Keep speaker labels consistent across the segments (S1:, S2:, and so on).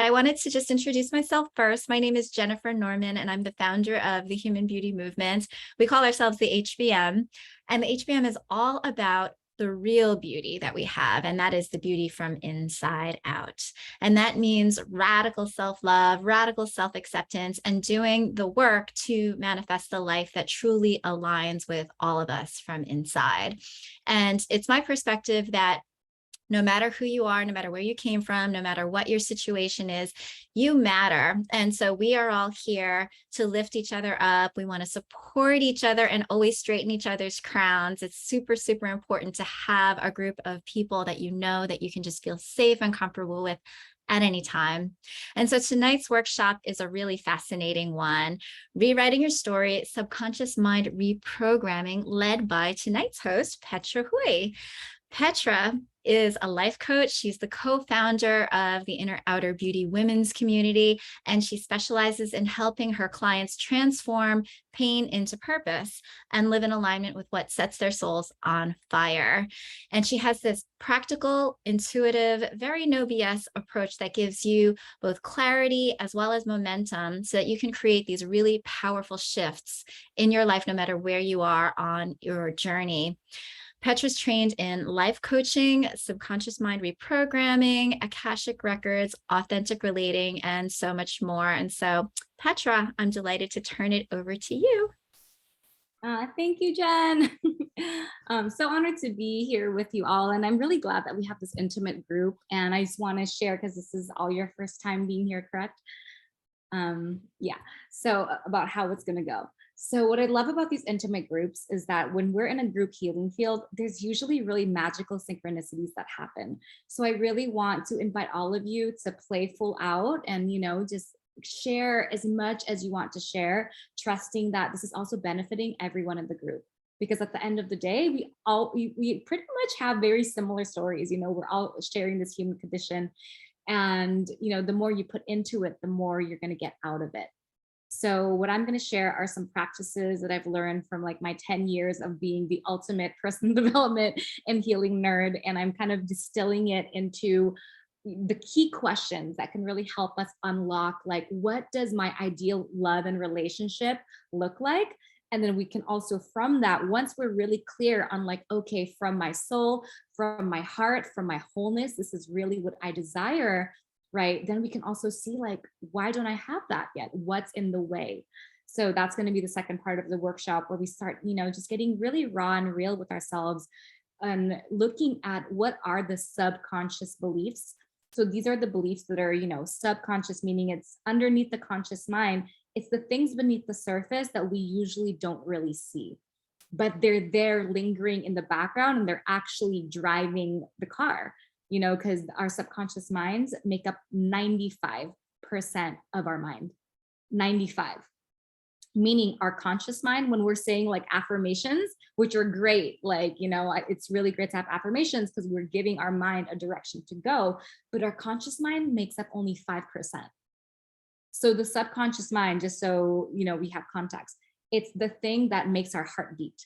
S1: I wanted to just introduce myself first. My name is Jennifer Norman, and I'm the founder of the Human Beauty Movement. We call ourselves the HBM, and the HBM is all about the real beauty that we have, and that is the beauty from inside out. And that means radical self-love, radical self-acceptance, and doing the work to manifest the life that truly aligns with all of us from inside. And it's my perspective that no matter who you are, no matter where you came from, no matter what your situation is, you matter. And so we are all here to lift each other up. We want to support each other and always straighten each other's crowns. It's super, super important to have a group of people that you know that you can just feel safe and comfortable with at any time. And so tonight's workshop is a really fascinating one, Rewriting Your Story, Subconscious Mind Reprogramming, led by tonight's host, Petra Hui. Petra is a life coach. She's the co-founder of the Inner Outer Beauty Women's Community, and she specializes in helping her clients transform pain into purpose and live in alignment with what sets their souls on fire. And she has this practical, intuitive, very no BS approach that gives you both clarity as well as momentum so that you can create these really powerful shifts in your life, no matter where you are on your journey. Petra's trained in life coaching, subconscious mind reprogramming, Akashic records, authentic relating, and so much more. And so, Petra, I'm delighted to turn it over to you.
S2: Thank you, Jen. I'm so honored to be here with you all. And I'm really glad that we have this intimate group. And I just want to share, because this is all your first time being here, correct? So about how it's going to go. So what I love about these intimate groups is that when we're in a group healing field, there's usually really magical synchronicities that happen. So I really want to invite all of you to play full out and, just share as much as you want to share, trusting that this is also benefiting everyone in the group. Because at the end of the day, we pretty much have very similar stories. We're all sharing this human condition. And, the more you put into it, the more you're going to get out of it. So what I'm going to share are some practices that I've learned from like my 10 years of being the ultimate personal development and healing nerd. And I'm kind of distilling it into the key questions that can really help us unlock, like, what does my ideal love and relationship look like? And then we can also, from that, once we're really clear on like, okay, from my soul, from my heart, from my wholeness, this is really what I desire, right? Then we can also see like, why don't I have that yet? What's in the way? So that's going to be the second part of the workshop, where we start, just getting really raw and real with ourselves and looking at what are the subconscious beliefs. So these are the beliefs that are, subconscious, meaning it's underneath the conscious mind. It's the things beneath the surface that we usually don't really see, but they're there lingering in the background, and they're actually driving the car, because our subconscious minds make up 95% of our mind. 95. Meaning our conscious mind, when we're saying like affirmations, which are great, like, it's really great to have affirmations because we're giving our mind a direction to go, but our conscious mind makes up only 5%. So the subconscious mind, just so we have context, it's the thing that makes our heart beat.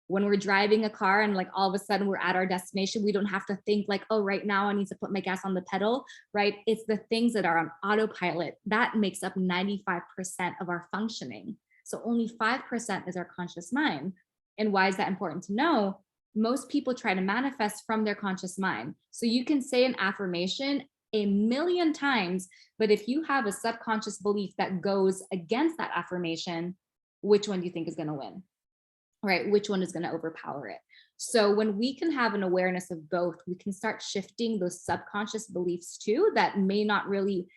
S2: When we're driving a car and like all of a sudden we're at our destination, we don't have to think like, oh, right now I need to put my gas on the pedal, right? It's the things that are on autopilot that makes up 95% of our functioning. So only 5% is our conscious mind. And why is that important to know? Most people try to manifest from their conscious mind. So you can say an affirmation a million times, but if you have a subconscious belief that goes against that affirmation, which one do you think is going to win? Right? Which one is going to overpower it? So when we can have an awareness of both, we can start shifting those subconscious beliefs too that may not really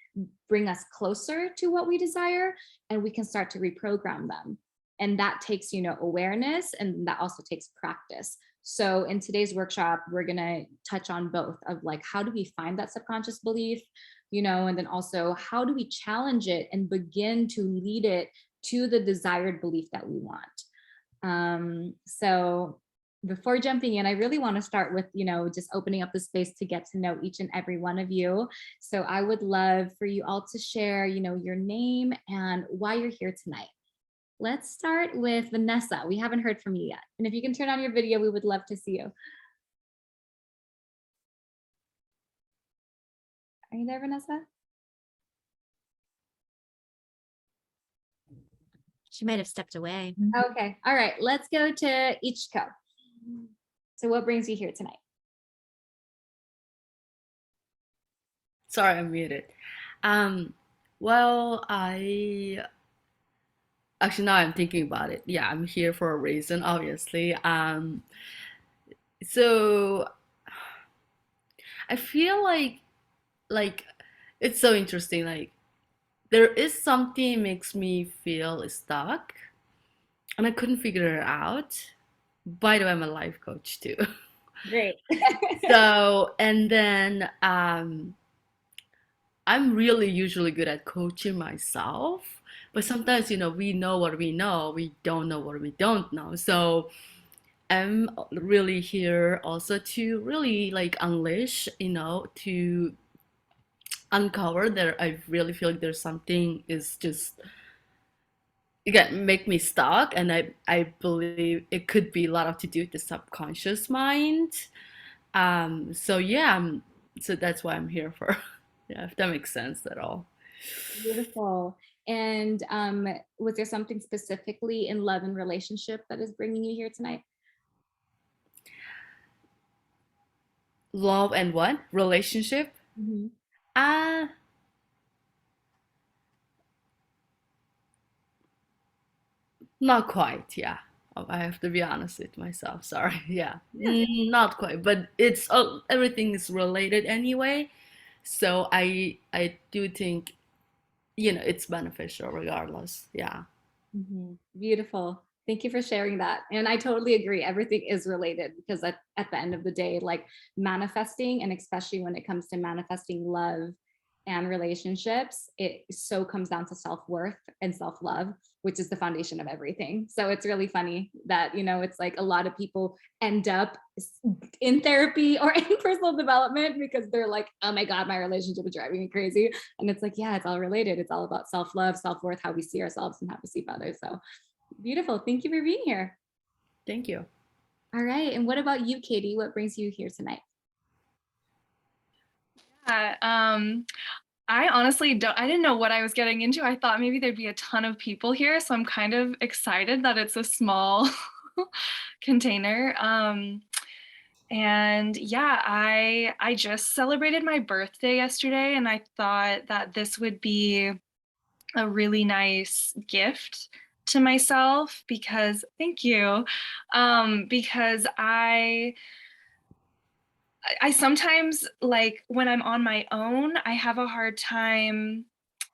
S2: bring us closer to what we desire, and we can start to reprogram them. And that takes, awareness, and that also takes practice. So in today's workshop, we're going to touch on both of like, how do we find that subconscious belief, and then also how do we challenge it and begin to lead it to the desired belief that we want. So before jumping in, I really want to start with, just opening up the space to get to know each and every one of you. So I would love for you all to share, your name and why you're here tonight. Let's start with Vanessa. We haven't heard from you yet. And if you can turn on your video, we would love to see you. Are you there, Vanessa?
S1: She might have stepped away.
S2: Okay. All right. Let's go to Ichiko. So what brings you here tonight?
S3: Sorry, I'm muted. Um, well, I actually now I'm thinking about it. Yeah, I'm here for a reason, obviously. So I feel like it's so interesting. Like there is something makes me feel stuck, and I couldn't figure it out. By the way, I'm a life coach too.
S2: Great.
S3: So, and then I'm really usually good at coaching myself, but sometimes, we know what we know, we don't know what we don't know. So I'm really here also to really like unleash, to uncover that I really feel like there's something is just again make me stuck, and I believe it could be a lot of to do with the subconscious mind. So yeah, so that's why I'm here for. Yeah, if that makes sense at all.
S2: Beautiful. And was there something specifically in love and relationship that is bringing you here tonight?
S3: Love and what? Relationship?
S2: Mhm.
S3: Uh, Not quite, yeah. Oh, I have to be honest with myself. Sorry. Yeah. Not quite, but it's everything is related anyway. So I do think, it's beneficial regardless. Yeah.
S2: Beautiful. Thank you for sharing that. And I totally agree. Everything is related because at the end of the day, like manifesting, and especially when it comes to manifesting love and relationships, it so comes down to self-worth and self-love, which is the foundation of everything. So it's really funny that, it's like a lot of people end up in therapy or in personal development because they're like, oh my God, my relationship is driving me crazy. And it's like, yeah, it's all related. It's all about self-love, self-worth, how we see ourselves and how we see others. So beautiful. Thank you for being here.
S3: Thank you.
S2: All right. And what about you, Katie? What brings you here tonight?
S4: Yeah, I honestly I didn't know what I was getting into. I thought maybe there'd be a ton of people here, so I'm kind of excited that it's a small container. And yeah, I just celebrated my birthday yesterday, and I thought that this would be a really nice gift to myself because thank you. Because I sometimes, like, when I'm on my own, I have a hard time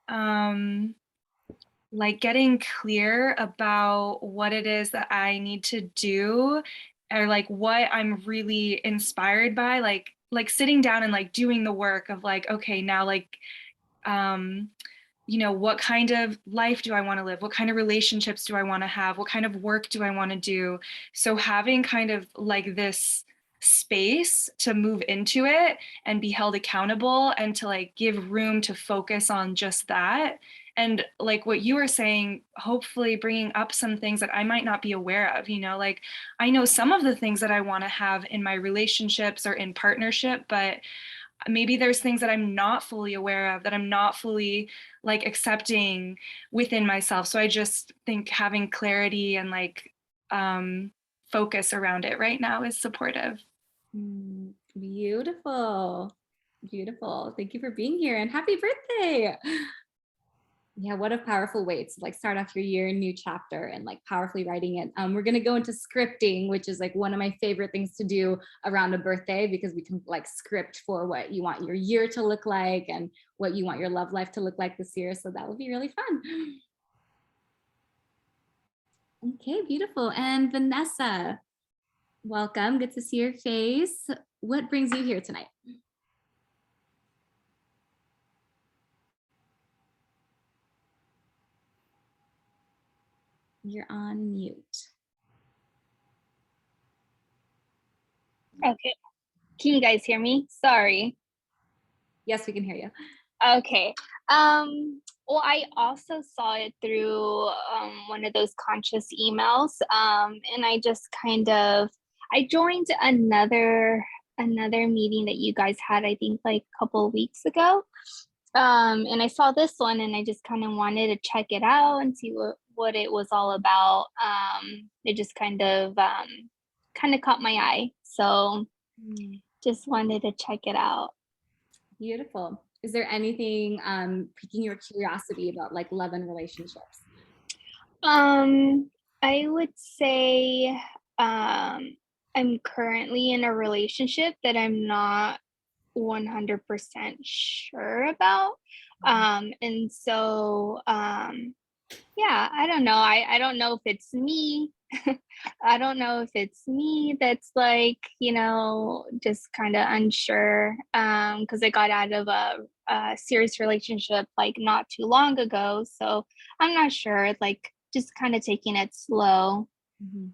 S4: um like getting clear about what it is that I need to do, or like what I'm really inspired by, like sitting down and like doing the work of like, okay, now like um what kind of life do I want to live? What kind of relationships do I want to have? What kind of work do I want to do? So having kind of like this space to move into it and be held accountable and to like give room to focus on just that. And like what you were saying, hopefully bringing up some things that I might not be aware of, like I know some of the things that I want to have in my relationships or in partnership, but maybe there's things that I'm not fully aware of, that I'm not fully like accepting within myself. So I just think having clarity and like focus around it right now is supportive.
S2: Beautiful. Beautiful. Thank you for being here and happy birthday. Yeah, what a powerful way to like start off your year, new chapter, and like powerfully writing it. We're gonna go into scripting, which is like one of my favorite things to do around a birthday because we can like script for what you want your year to look like and what you want your love life to look like this year. So that will be really fun. Okay, beautiful. And Vanessa, welcome. Good to see your face. What brings you here tonight? You're on mute.
S5: Okay. Can you guys hear me? Sorry.
S2: Yes, we can hear you.
S5: Okay. Well, I also saw it through one of those conscious emails. And I just I joined another meeting that you guys had, I think like a couple of weeks ago. And I saw this one and I just kind of wanted to check it out and see what what it was all about. It just kind of caught my eye. So
S2: Mm,
S5: just wanted to check it out.
S2: beautiful. Is there anything piquing your curiosity about like love and relationships?
S5: Um, I would say I'm currently in a relationship that I'm not 100% sure about. And so yeah, I don't know. I don't know if it's me. I don't know if it's me that's like, just kind of unsure. Because I got out of a serious relationship like not too long ago. So I'm not sure, like just kind of taking it slow.
S2: Mhm.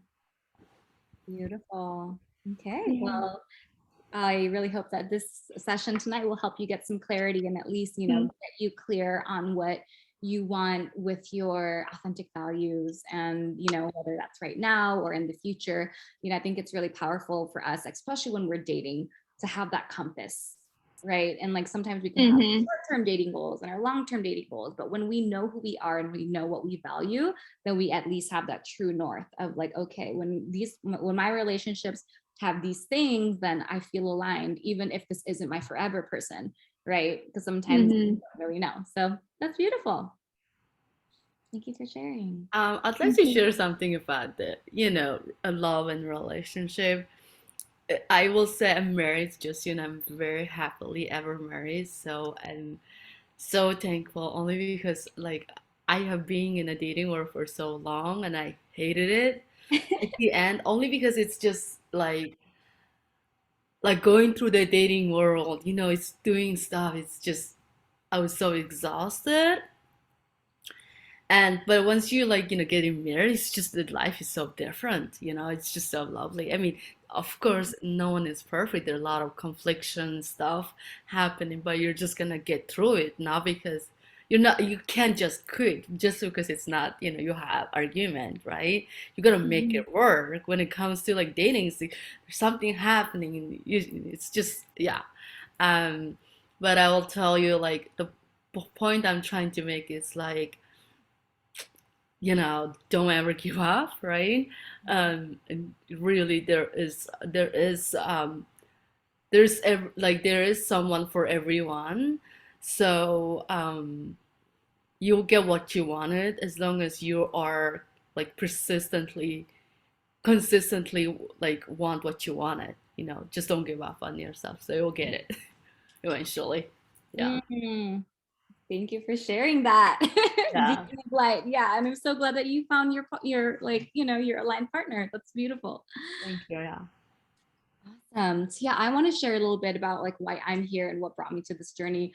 S2: Beautiful. Okay,
S5: Yeah.
S2: well, I really hope that this session tonight will help you get some clarity and at least,
S5: Mm.
S2: get you clear on what you want with your authentic values and, whether that's right now or in the future. I think it's really powerful for us, especially when we're dating, to have that compass, right? And like sometimes we can have
S5: Mm-hmm.
S2: short-term dating goals and our long-term dating goals, but when we know who we are and we know what we value, then we at least have that true north of like, okay, when my relationships have these things, then I feel aligned, even if this isn't my forever person, right? Because sometimes we
S5: Mm-hmm.
S2: don't really know. So that's beautiful. Thank you for sharing.
S3: I'd like
S5: Thank
S3: to
S5: you.
S3: share something about a love and relationship. I will say I'm married, just, I'm very happily ever married. So I'm so thankful only because, like, I have been in a dating world for so long and I hated it at the end, only because it's just like going through the dating world, it's doing stuff. It's just, I was so exhausted. And but once you getting married, it's just that life is so different, it's just so lovely. I mean, of course, no one is perfect. There are a lot of confliction stuff happening, but you're just gonna get through it, not because you can't just quit just because it's not, you have argument, right? You gotta make
S2: Mhm.
S3: it work. When it comes to like dating, there's something happening, and it's just, yeah. Um, but I will tell you, like, the point I'm trying to make is like, don't ever give up, right? And really, there is someone for everyone. So you'll get what you wanted as long as you are like consistently like want what you wanted. Just don't give up on yourself, so you'll get it eventually. Yeah,
S2: Mm, thank you for sharing that. Beacon
S3: yeah.
S2: of light. Yeah, and I'm so glad that you found your like, your aligned partner. That's beautiful.
S3: Thank you. Yeah.
S2: So yeah, I want to share a little bit about like why I'm here and what brought me to this journey.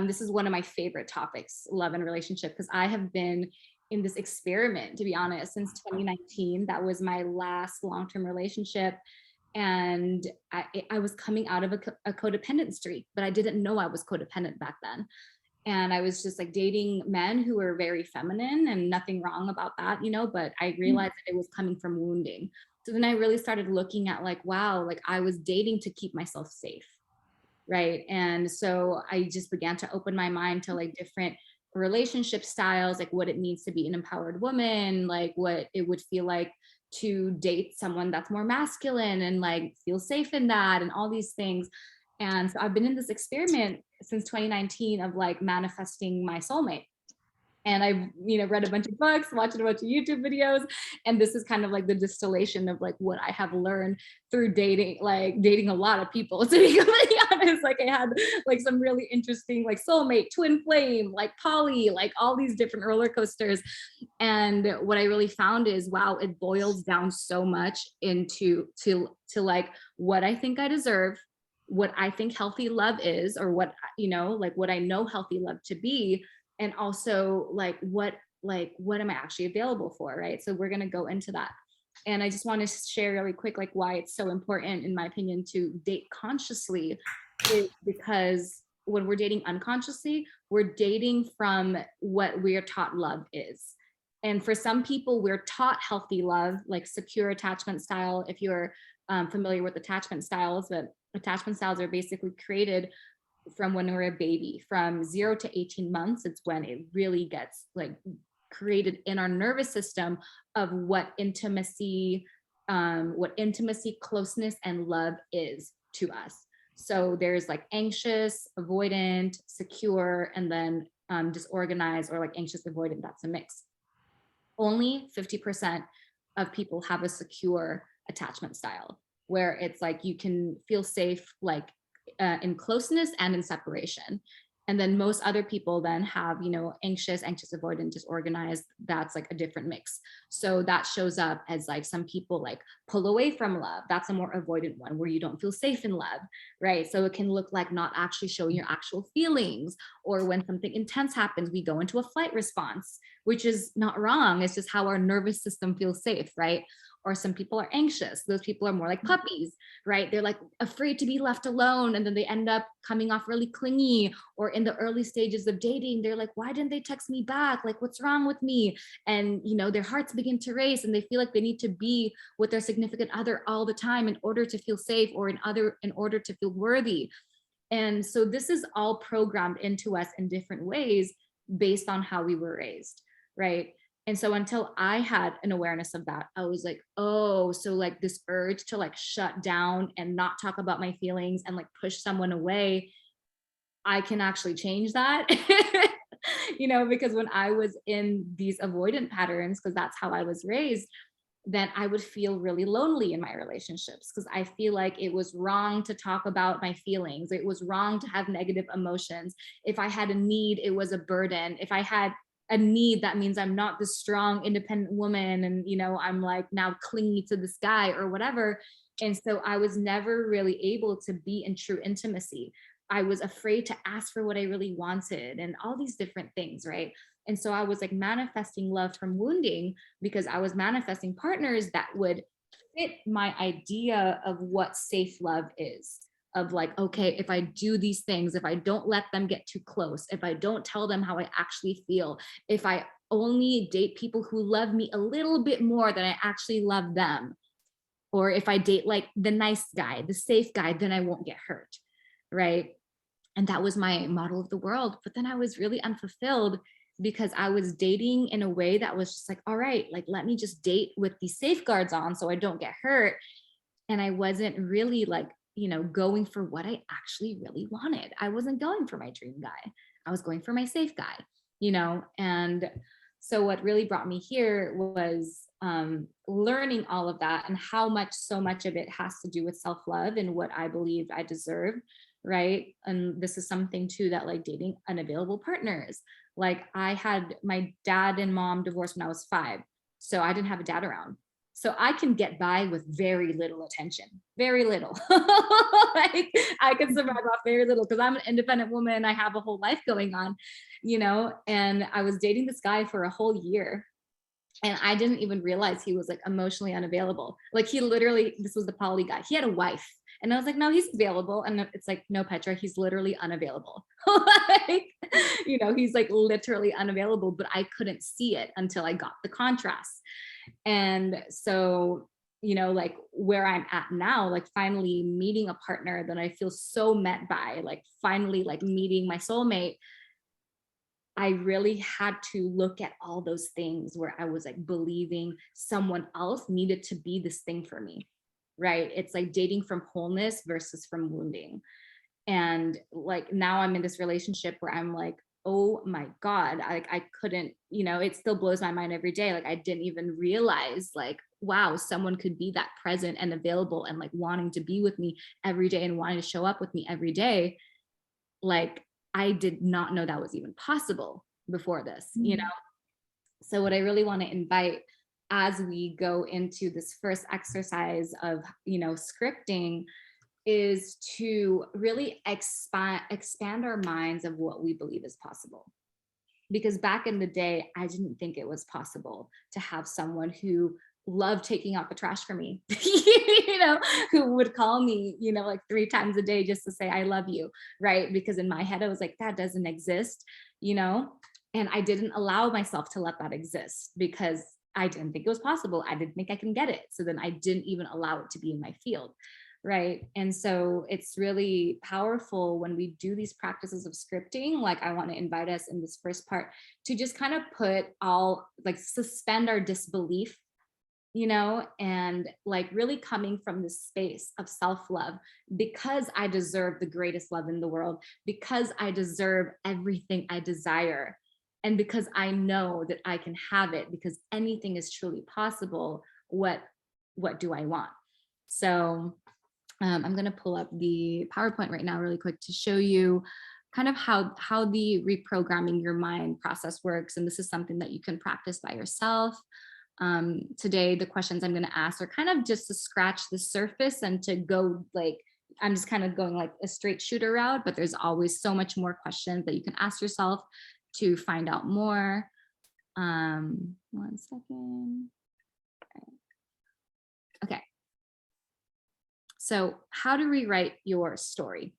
S2: This is one of my favorite topics, love and relationship, because I have been in this experiment, to be honest, since 2019. That was my last long-term relationship. And I was coming out of a codependent streak, but I didn't know I was codependent back then. And I was just like dating men who were very feminine and nothing wrong about that, but I realized that it was coming from wounding. So then I really started looking at like, wow, like I was dating to keep myself safe. Right. And so I just began to open my mind to like different relationship styles, like what it means to be an empowered woman, like what it would feel like to date someone that's more masculine and like feel safe in that and all these things. And so I've been in this experiment since 2019 of like manifesting my soulmate. And I've, read a bunch of books, watched a bunch of YouTube videos. And this is kind of like the distillation of like what I have learned through dating, like dating a lot of people, to be completely honest. Like I had like some really interesting like soulmate, twin flame, like poly, like all these different roller coasters. And what I really found is, wow, it boils down so much into to like what I think I deserve, what I think healthy love is, or what, like what I know healthy love to be, and also like what am I actually available for, right? So we're going to go into that. And I just want to share really quick like why it's so important in my opinion to date consciously, is because when we're dating unconsciously, we're dating from what we're taught love is. And for some people, we're taught healthy love, like secure attachment style. If you're familiar with attachment styles, but attachment styles are basically created from when we're a baby, from 0 to 18 months. It's when it really gets like created in our nervous system of what intimacy, closeness, and love is to us. So there's like anxious, avoidant, secure, and then disorganized, or like anxious, avoidant. That's a mix. Only 50% of people have a secure attachment style, where it's like you can feel safe, like in closeness and in separation. And then most other people then have, anxious, avoidant, disorganized. That's like a different mix. So that shows up as like some people like pull away from love. That's a more avoidant one, where you don't feel safe in love, right? So it can look like not actually showing your actual feelings, or when something intense happens, we go into a flight response, which is not wrong. It's just how our nervous system feels safe, right? Or some people are anxious. Those people are more like puppies, right? They're like afraid to be left alone, and then they end up coming off really clingy. Or in the early stages of dating, they're like, why didn't they text me back? Like, what's wrong with me? And their hearts begin to race, and they feel like they need to be with their significant other all the time in order to feel safe, or in order to feel worthy. And so this is all programmed into us in different ways based on how we were raised, right? And so until I had an awareness of that, I was like, oh, so like this urge to like shut down and not talk about my feelings and like push someone away, I can actually change that. Because when I was in these avoidant patterns, because that's how I was raised, then I would feel really lonely in my relationships, because I feel like it was wrong to talk about my feelings. It was wrong to have negative emotions. If I had a need, it was a burden. If I had a need, that means I'm not the strong, independent woman, and I'm like now clingy to this guy or whatever. And so I was never really able to be in true intimacy. I was afraid to ask for what I really wanted, and all these different things, right? And so I was like manifesting love from wounding, because I was manifesting partners that would fit my idea of what safe love is. Of like, okay, if I do these things, if I don't let them get too close, if I don't tell them how I actually feel, if I only date people who love me a little bit more than I actually love them, or if I date like the nice guy, the safe guy, then I won't get hurt, right? And that was my model of the world. But then I was really unfulfilled, because I was dating in a way that was just like, all right, like, let me just date with these safeguards on so I don't get hurt. And I wasn't really like, going for what I actually really wanted. I wasn't going for my dream guy. I was going for my safe guy, and so what really brought me here was learning all of that, and how so much of it has to do with self-love and what I believed I deserved, right? And this is something too that like dating unavailable partners. Like I had my dad and mom divorced when I was 5. So I didn't have a dad around. So I can get by with very little attention, very little. Like I can survive off very little, because I'm an independent woman. I have a whole life going on, and I was dating this guy for a whole year. And I didn't even realize he was like emotionally unavailable. Like he literally, this was the poly guy. He had a wife. And I was like, no, he's available. And it's like, no, Petra, he's literally unavailable. Like, he's like literally unavailable, but I couldn't see it until I got the contrast. And so, like where I'm at now, like finally meeting a partner that I feel so met by, like finally like meeting my soulmate, I really had to look at all those things where I was like believing someone else needed to be this thing for me, right? It's like dating from wholeness versus from wounding. And like now I'm in this relationship where I'm like, oh my God, I couldn't, it still blows my mind every day. Like I didn't even realize like, wow, someone could be that present and available and like wanting to be with me every day and wanting to show up with me every day. Like I did not know that was even possible before this, So what I really want to invite as we go into this first exercise of, scripting, is to really expand our minds of what we believe is possible. Because back in the day, I didn't think it was possible to have someone who loved taking out the trash for me, who would call me, like 3 times a day just to say, I love you, right? Because in my head, I was like, that doesn't exist, and I didn't allow myself to let that exist because I didn't think it was possible. I didn't think I can get it. So then I didn't even allow it to be in my field. right? And so it's really powerful when we do these practices of scripting. Like, I want to invite us in this first part to just kind of suspend our disbelief, and like really coming from this space of self-love, because I deserve the greatest love in the world, because I deserve everything I desire, and because I know that I can have it, because anything is truly possible. What do I want? So I'm going to pull up the PowerPoint right now really quick to show you kind of how the reprogramming your mind process works. And this is something that you can practice by yourself. Today, the questions I'm going to ask are kind of just to scratch the surface and to go like, I'm just kind of going like a straight shooter route, but there's always so much more questions that you can ask yourself to find out more. 1 second. Okay. So how to rewrite your story.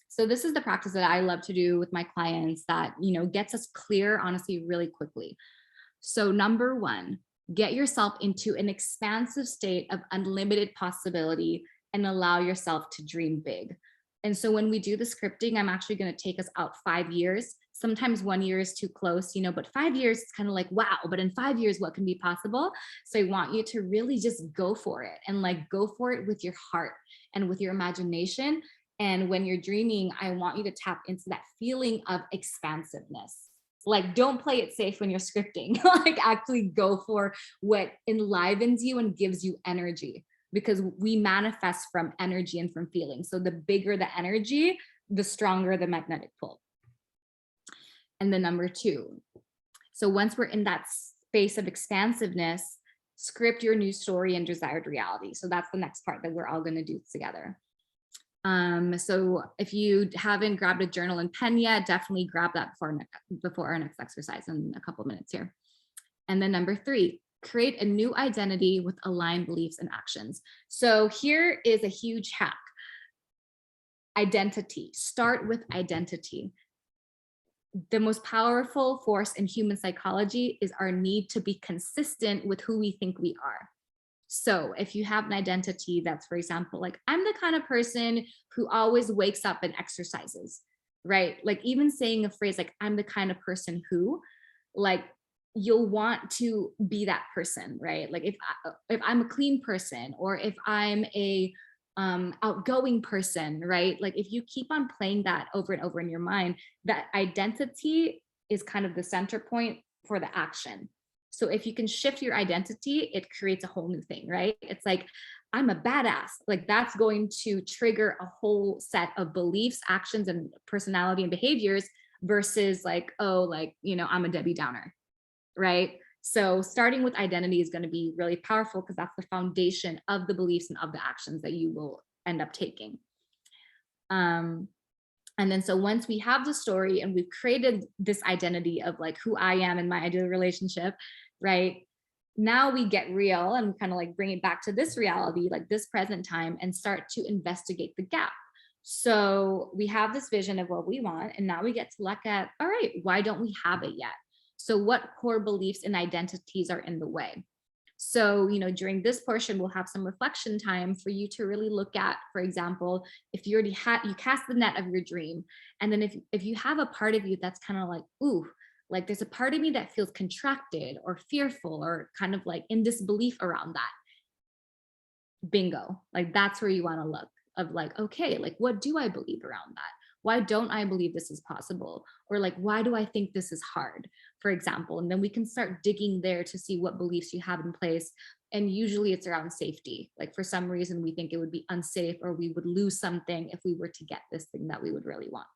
S2: So this is the practice that I love to do with my clients that, gets us clear, honestly, really quickly. So number one, get yourself into an expansive state of unlimited possibility and allow yourself to dream big. And so when we do the scripting, I'm actually going to take us out 5 years. Sometimes 1 year is too close, but 5 years, it's kind of like, wow, but in 5 years, what can be possible? So I want you to really just go for it, and like go for it with your heart and with your imagination. And when you're dreaming, I want you to tap into that feeling of expansiveness. Like, don't play it safe when you're scripting. Like, actually go for what enlivens you and gives you energy, because we manifest from energy and from feeling. So the bigger the energy, the stronger the magnetic pull. And then number two, so once we're in that space of expansiveness, script your new story and desired reality. So that's the next part that we're all going to do together. So if you haven't grabbed a journal and pen yet, definitely grab that before our next exercise in a couple of minutes here. And then number three, create a new identity with aligned beliefs and actions. So here is a huge hack. Identity. Start with identity. The most powerful force in human psychology is our need to be consistent with who we think we are. So if you have an identity that's, for example, like, I'm the kind of person who always wakes up and exercises, right? Like, even saying a phrase like, I'm the kind of person who, like, you'll want to be that person, right? Like, if I'm a clean person, or if I'm a outgoing person, right? Like, if you keep on playing that over and over in your mind, that identity is kind of the center point for the action. So if you can shift your identity, it creates a whole new thing, right? It's like, I'm a badass. Like, that's going to trigger a whole set of beliefs, actions, and personality and behaviors, versus like, oh, like, I'm a Debbie Downer, right? So starting with identity is going to be really powerful, because that's the foundation of the beliefs and of the actions that you will end up taking. And then, so once we have the story and we've created this identity of like who I am in my ideal relationship, right? Now we get real and kind of like bring it back to this reality, like this present time, and start to investigate the gap. So we have this vision of what we want, and now we get to look at, all right, why don't we have it yet? So what core beliefs and identities are in the way? So, during this portion, we'll have some reflection time for you to really look at, for example, if you already you cast the net of your dream. And then if you have a part of you that's kind of like, ooh, like, there's a part of me that feels contracted or fearful or kind of like in disbelief around that. Bingo. Like, that's where you want to look, of like, okay, like, what do I believe around that? Why don't I believe this is possible? Or like, why do I think this is hard, for example? And then we can start digging there to see what beliefs you have in place. And usually it's around safety. Like, for some reason, we think it would be unsafe, or we would lose something if we were to get this thing that we would really want.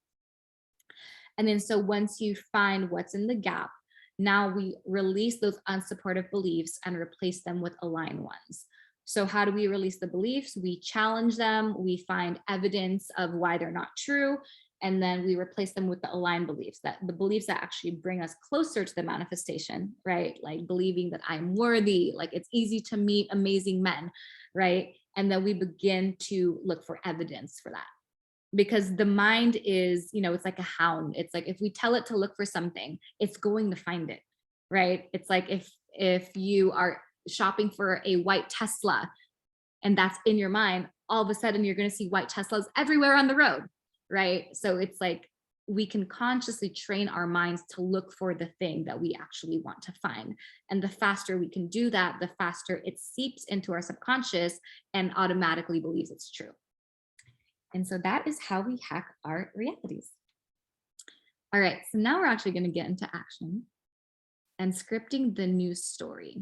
S2: And then, so once you find what's in the gap, now we release those unsupportive beliefs and replace them with aligned ones. So how do we release the beliefs? We challenge them. We find evidence of why they're not true. And then we replace them with the aligned beliefs, that the beliefs that actually bring us closer to the manifestation, right? Like believing that I'm worthy, like it's easy to meet amazing men, right? And then we begin to look for evidence for that. Because the mind is, it's like a hound. It's like, if we tell it to look for something, it's going to find it, right? It's like if you are shopping for a white Tesla and that's in your mind, all of a sudden you're going to see white Teslas everywhere on the road, right? So it's like we can consciously train our minds to look for the thing that we actually want to find. And the faster we can do that, the faster it seeps into our subconscious and automatically believes it's true. And so that is how we hack our realities. All right, so now we're actually going to get into action and scripting the new story.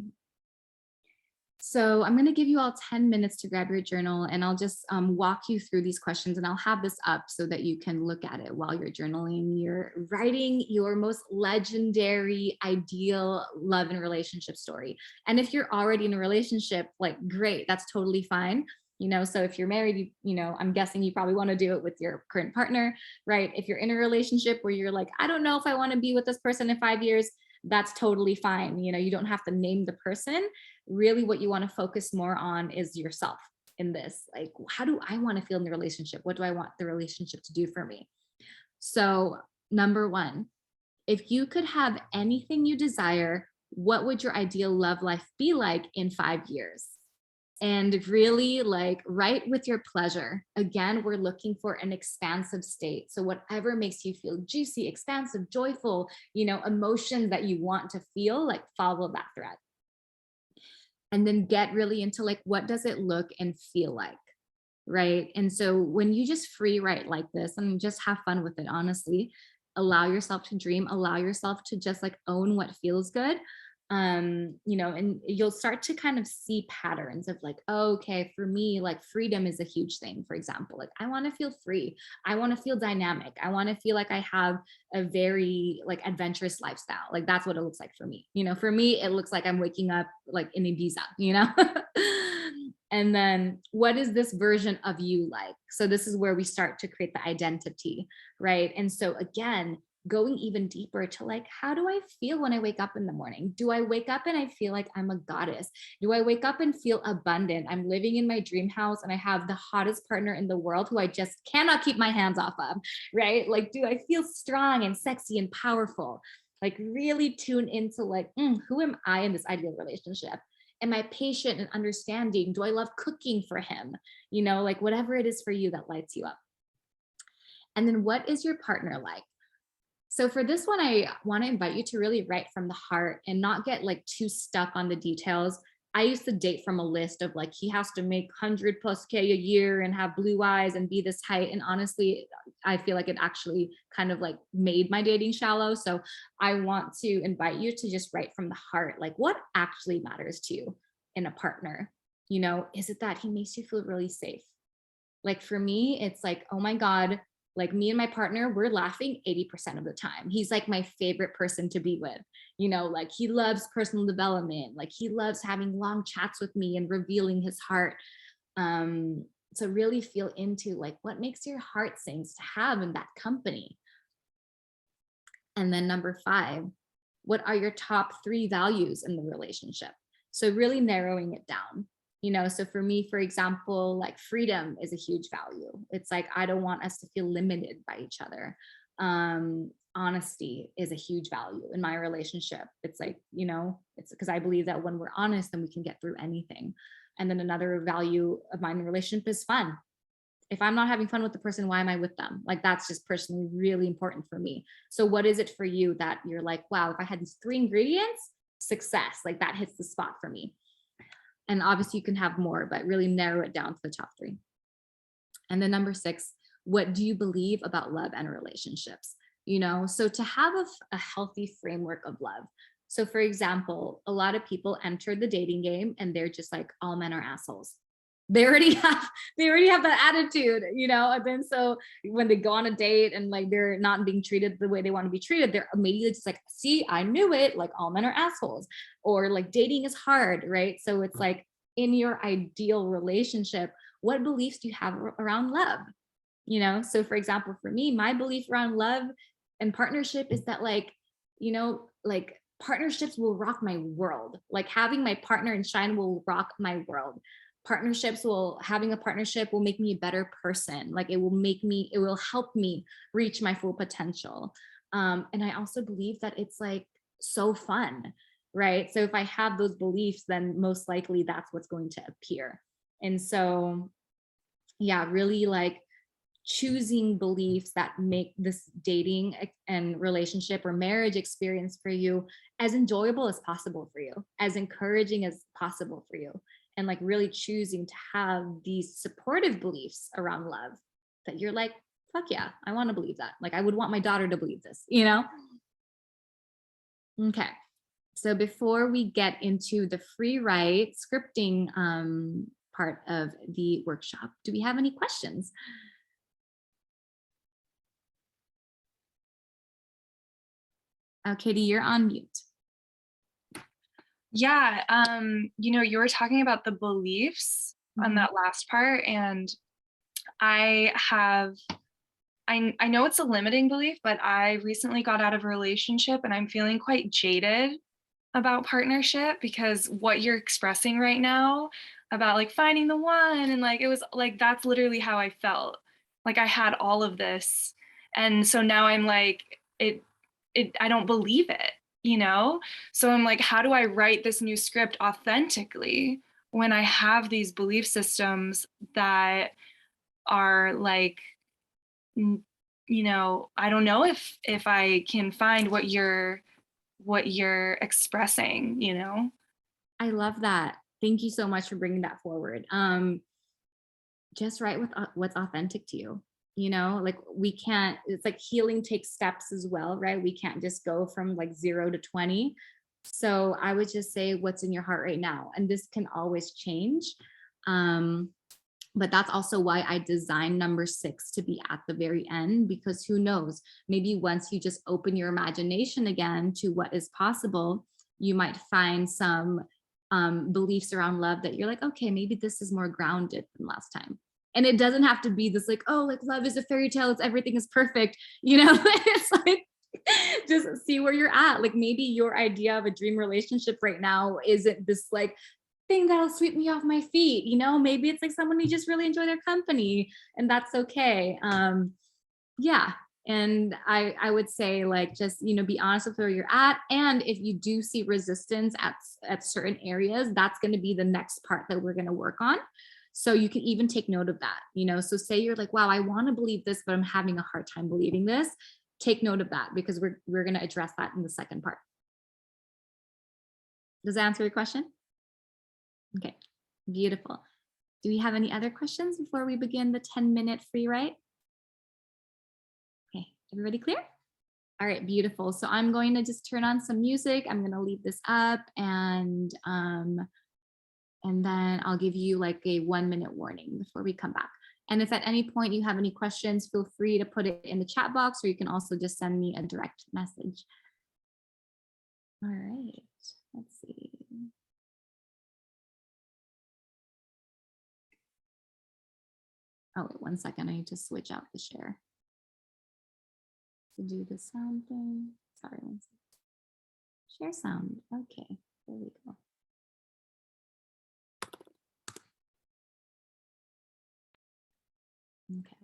S2: So I'm going to give you all 10 minutes to grab your journal, and I'll just walk you through these questions, and I'll have this up so that you can look at it while you're journaling. You're writing your most legendary, ideal love and relationship story. And if you're already in a relationship, like, great, that's totally fine. You know, so if you're married, you know, I'm guessing you probably want to do it with your current partner, right? If you're in a relationship where you're like, I don't know if I want to be with this person in 5 years, that's totally fine. You know, you don't have to name the person. Really, what you want to focus more on is yourself in this. Like, how do I want to feel in the relationship? What do I want the relationship to do for me? So, number one, if you could have anything you desire, what would your ideal love life be like in 5 years? And really, like, write with your pleasure. Again, we're looking for an expansive state. So whatever makes you feel juicy, expansive, joyful, you know, emotions that you want to feel, like, follow that thread. And then get really into, like, what does it look and feel like, right? And so when you just free write like this and just have fun with it, honestly, allow yourself to dream, allow yourself to just, like, own what feels good. You know, and you'll start to kind of see patterns of, like, oh, okay, for me, like, freedom is a huge thing. For example, like, I want to feel free, I want to feel dynamic, I want to feel like I have a very, like, adventurous lifestyle. Like, that's what it looks like for me. You know, for me, it looks like I'm waking up like in Ibiza, you know. And then what is this version of you like? So this is where we start to create the identity, right? And so again, going even deeper to, like, how do I feel when I wake up in the morning? Do I wake up and I feel like I'm a goddess? Do I wake up and feel abundant? I'm living in my dream house and I have the hottest partner in the world who I just cannot keep my hands off of, right? Like, do I feel strong and sexy and powerful? Like, really tune into, like, who am I in this ideal relationship? Am I patient and understanding? Do I love cooking for him? You know, like, whatever it is for you that lights you up. And then what is your partner like? So for this one, I want to invite you to really write from the heart and not get, like, too stuck on the details. I used to date from a list of, like, he has to make 100+ K a year and have blue eyes and be this height. And honestly, I feel like it actually kind of, like, made my dating shallow. So I want to invite you to just write from the heart, like, what actually matters to you in a partner? You know, is it that he makes you feel really safe? Like, for me, it's like, oh my God, like, me and my partner, we're laughing 80% of the time. He's like my favorite person to be with. You know, like, he loves personal development. Like, he loves having long chats with me and revealing his heart. So really feel into, like, what makes your heart sings to have in that company. And then number 5, what are your top 3 values in the relationship? So really narrowing it down. You know, so for me, for example, like, freedom is a huge value. It's like, I don't want us to feel limited by each other. Honesty is a huge value in my relationship. It's like, you know, it's because I believe that when we're honest, then we can get through anything. And then another value of mine in a relationship is fun. If I'm not having fun with the person, why am I with them? Like, that's just personally really important for me. So what is it for you that you're like, wow, if I had these 3 ingredients, success, like, that hits the spot for me. And obviously you can have more, but really narrow it down to the top 3. And then number 6, what do you believe about love and relationships? You know, so to have a healthy framework of love. So for example, a lot of people enter the dating game and they're just like, all men are assholes. They already have that attitude, you know. And then so when they go on a date and, like, they're not being treated the way they want to be treated, they're immediately just like, see, I knew it, like, all men are assholes, or like, dating is hard, right? So it's like, in your ideal relationship, what beliefs do you have around love? You know, so for example, for me, my belief around love and partnership is that, like, you know, like, partnerships will rock my world. Like, having my partner in shine will rock my world. Having a partnership will make me a better person. Like, it will help me reach my full potential. And I also believe that it's, like, so fun, right? So if I have those beliefs, then most likely that's what's going to appear. And so yeah, really like choosing beliefs that make this dating and relationship or marriage experience for you as enjoyable as possible for you, as encouraging as possible for you, and like really choosing to have these supportive beliefs around love that you're like, fuck yeah, I want to believe that. Like I would want my daughter to believe this, you know? Okay. So before we get into the free write scripting part of the workshop, do we have any questions? Katie, you're on mute.
S4: Yeah, you were talking about the beliefs on that last part, and I know it's a limiting belief, but I recently got out of a relationship and I'm feeling quite jaded about partnership, because what you're expressing right now about like finding the one, and like it was like that's literally how I felt. Like I had all of this, and so now I'm like I don't believe it. So I'm like, how do I write this new script authentically when I have these belief systems that are like, I don't know if I can find what you're expressing.
S2: I love that. Thank you so much for bringing that forward. Just write with what's authentic to you. Like we can't, it's like healing takes steps as well, right? We can't just go from like 0 to 20. So I would just say what's in your heart right now. And this can always change. But that's also why I designed number 6 to be at the very end, because who knows, maybe once you just open your imagination again to what is possible, you might find some beliefs around love that you're like, okay, maybe this is more grounded than last time. And it doesn't have to be this like, oh, like love is a fairy tale, it's everything is perfect. It's like, just see where you're at. Like maybe your idea of a dream relationship right now isn't this like thing that'll sweep me off my feet. Maybe it's like someone you just really enjoy their company, and that's okay. Yeah. And I would say like, just, be honest with where you're at. And if you do see resistance at certain areas, that's going to be the next part that we're going to work on. So you can even take note of that, so say you're like, wow, I want to believe this, but I'm having a hard time believing this. Take note of that, because we're going to address that in the second part. Does that answer your question? Okay, beautiful. Do we have any other questions before we begin the 10-minute free write? Okay, everybody clear? All right, beautiful. So I'm going to just turn on some music. I'm going to leave this up, and then I'll give you like a 1-minute warning before we come back. And if at any point you have any questions, feel free to put it in the chat box, or you can also just send me a direct message. All right, let's see. Oh, wait, 1 second. I need to switch out the share to do the sound thing. Sorry, 1 second. Share sound. Okay, there we go. Okay.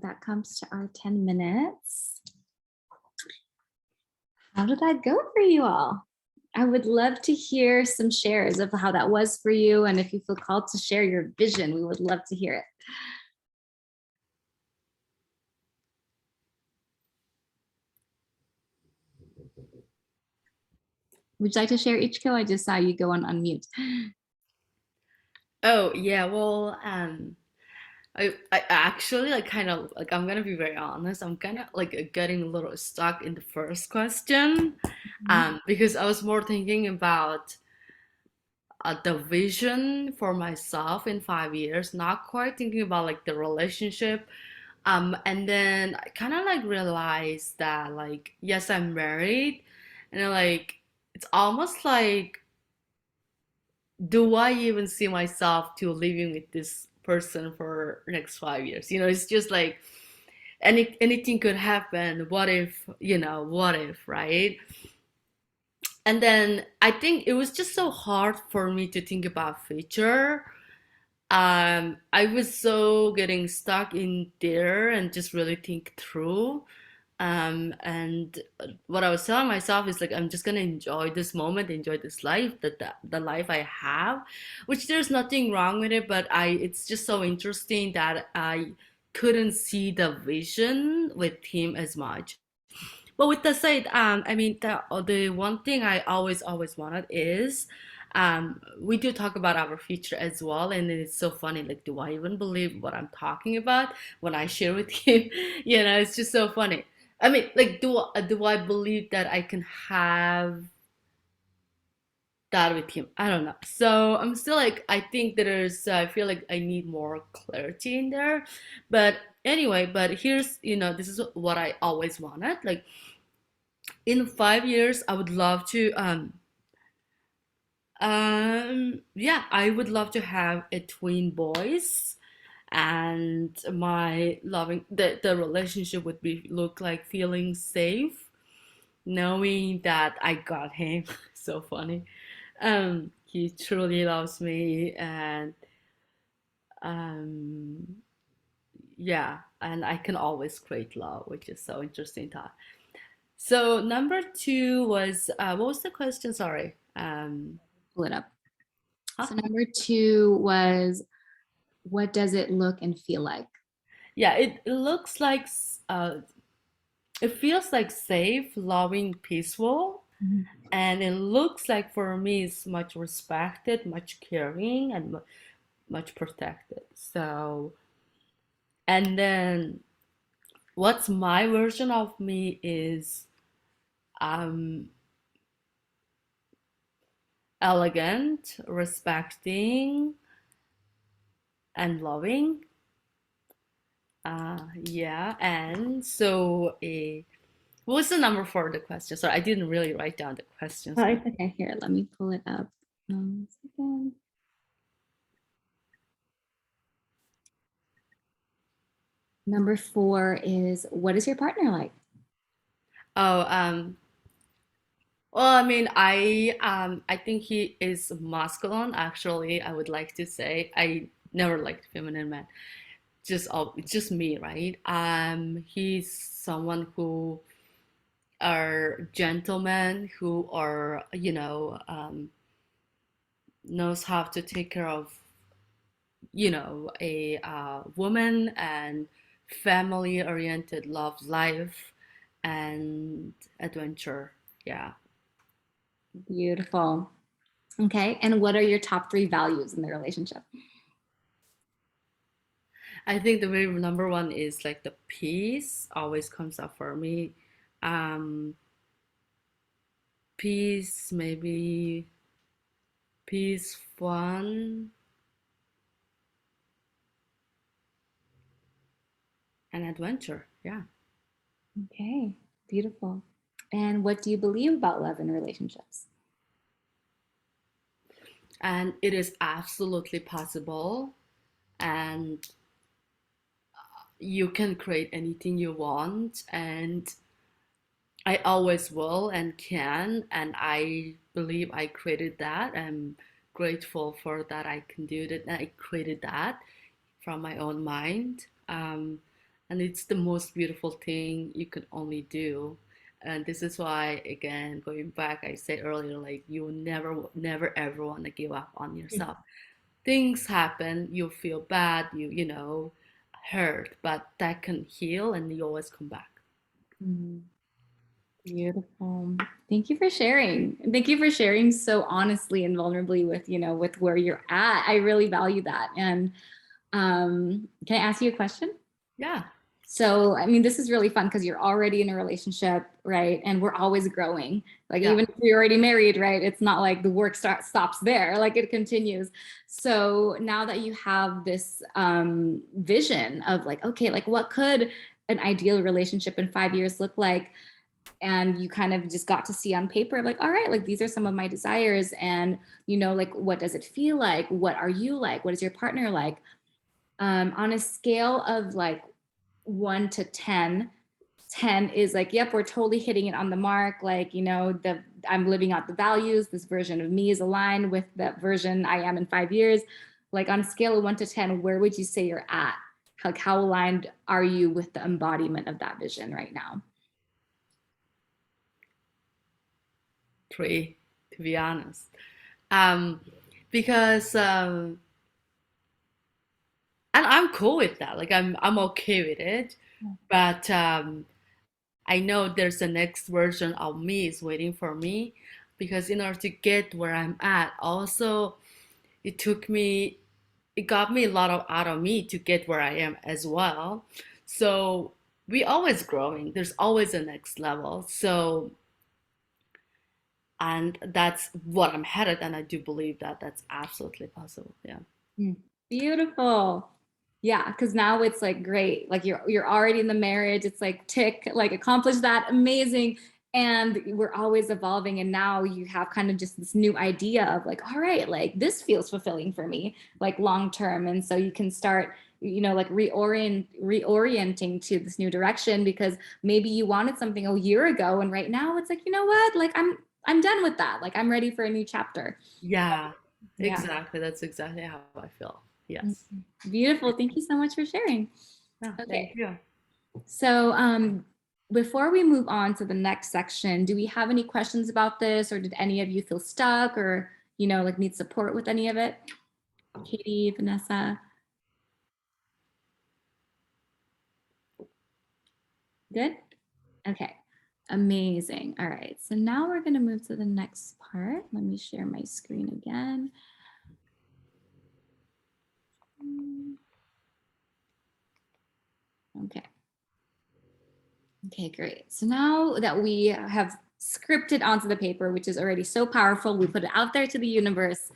S2: that comes to our 10 minutes. How did that go for you all? I would love to hear some shares of how that was for you. And if you feel called to share your vision, we would love to hear it. Would you like to share, Ichiko? I just saw you go on unmute.
S3: Oh yeah, well, I actually like kind of like I'm gonna be very honest. I'm kind of like getting a little stuck in the first question, because I was more thinking about the vision for myself in 5 years, not quite thinking about like the relationship. And then I kind of like realized that like yes, I'm married, and then, like it's almost like do I even see myself to living with this person for next 5 years? It's just like anything could happen. What if, what if, right? And then I think it was just so hard for me to think about future. I was so getting stuck in there and just really think through. And what I was telling myself is like I'm just gonna enjoy this moment, enjoy this life, the life I have, which there's nothing wrong with it, but it's just so interesting that I couldn't see the vision with him as much. But with that said, I mean, the one thing I always wanted is, we do talk about our future as well, and it's so funny. Like, do I even believe what I'm talking about when I share with him? It's just so funny. I mean, like, do I believe that I can have that with him? I don't know. So I'm still like, I think I feel like I need more clarity in there. But anyway, but here's, this is what I always wanted. Like, in 5 years I would love to yeah, I would love to have a twin boys, and my loving the relationship would be look like feeling safe, knowing that I got him. So funny. He truly loves me, and um yeah, and I can always create love, which is so interesting thought. So number two was, what was the question? Sorry.
S2: Pull it up.
S3: Huh?
S2: So number 2 was, what does it look and feel like?
S3: Yeah, it looks like it feels like safe, loving, peaceful, and it looks like for me it's much respected, much caring, and much protected. So, and then what's my version of me is um elegant, respecting, and loving. Yeah, and so what was the number for the question? Sorry, I didn't really write down the questions.
S2: Oh, it's okay. Here, let me pull it up. 1 second. Number 4 is, what is your partner like?
S3: Oh, well, I mean, I think he is masculine. Actually, I would like to say I never liked feminine men. Just me, right? He's someone who are gentlemen who are, knows how to take care of, a woman, and family oriented, love life and adventure. Yeah.
S2: Beautiful. Okay. And what are your top 3 values in the relationship?
S3: I think the very number one is like the peace always comes up for me. Um, peace, maybe peace, fun, and adventure. Yeah.
S2: Okay. Beautiful. And what do you believe about love in relationships?
S3: And it is absolutely possible, and you can create anything you want, and I always will and can, and I believe I created that. I'm grateful for that. I can do that. I created that from my own mind. And it's the most beautiful thing you can only do. And this is why, again, going back, I said earlier, like you never ever want to give up on yourself. Things happen, you feel bad, you hurt, but that can heal and you always come back.
S2: Mm, beautiful. Thank you for sharing. And thank you for sharing so honestly and vulnerably with, with where you're at. I really value that. And can I ask you a question?
S3: Yeah.
S2: So, I mean, this is really fun because you're already in a relationship, right? And we're always growing. Like,
S3: Yeah.
S2: even if you're already married, right? It's not like the work stops there, like it continues. So now that you have this vision of like, okay, like what could an ideal relationship in 5 years look like? And you kind of just got to see on paper, like, all right, like these are some of my desires. And, like, what does it feel like? What are you like? What is your partner like? On a scale of like 1 to 10, 10 is like, yep, we're totally hitting it on the mark. Like, I'm living out the values. This version of me is aligned with that version I am in 5 years. Like, on a scale of 1 to 10, where would you say you're at? Like, how aligned are you with the embodiment of that vision right now?
S3: 3, to be honest. Because and I'm cool with that. Like I'm okay with it. But I know there's the next version of me is waiting for me, because in order to get where I'm at, also it took me, it got me a lot of out of me to get where I am as well. So we always growing. There's always a next level. So, and that's what I'm headed, and I do believe that that's absolutely possible. Yeah.
S2: Beautiful. Yeah, because now it's like great. Like you're already in the marriage. It's like tick, like accomplish that, amazing. And we're always evolving. And now you have kind of just this new idea of like, all right, like this feels fulfilling for me, like long term. And so you can start, like reorienting to this new direction, because maybe you wanted something a year ago, and right now it's like, you know what, like I'm done with that. Like I'm ready for a new chapter.
S3: Yeah,
S2: Yeah.
S3: exactly. That's exactly how I feel.
S2: Mm,
S3: Yes.
S2: beautiful. Thank you so much for sharing.
S3: Yeah, thank
S2: Okay.
S3: you.
S2: So before we move on to the next section, do we have any questions about this, or did any of you feel stuck, or, like need support with any of it? Katie, Vanessa? Good? Okay. Amazing. All right. So now we're going to move to the next part. Let me share my screen again. Okay. Okay, great. So now that we have scripted onto the paper, which is already so powerful, we put it out there to the universe.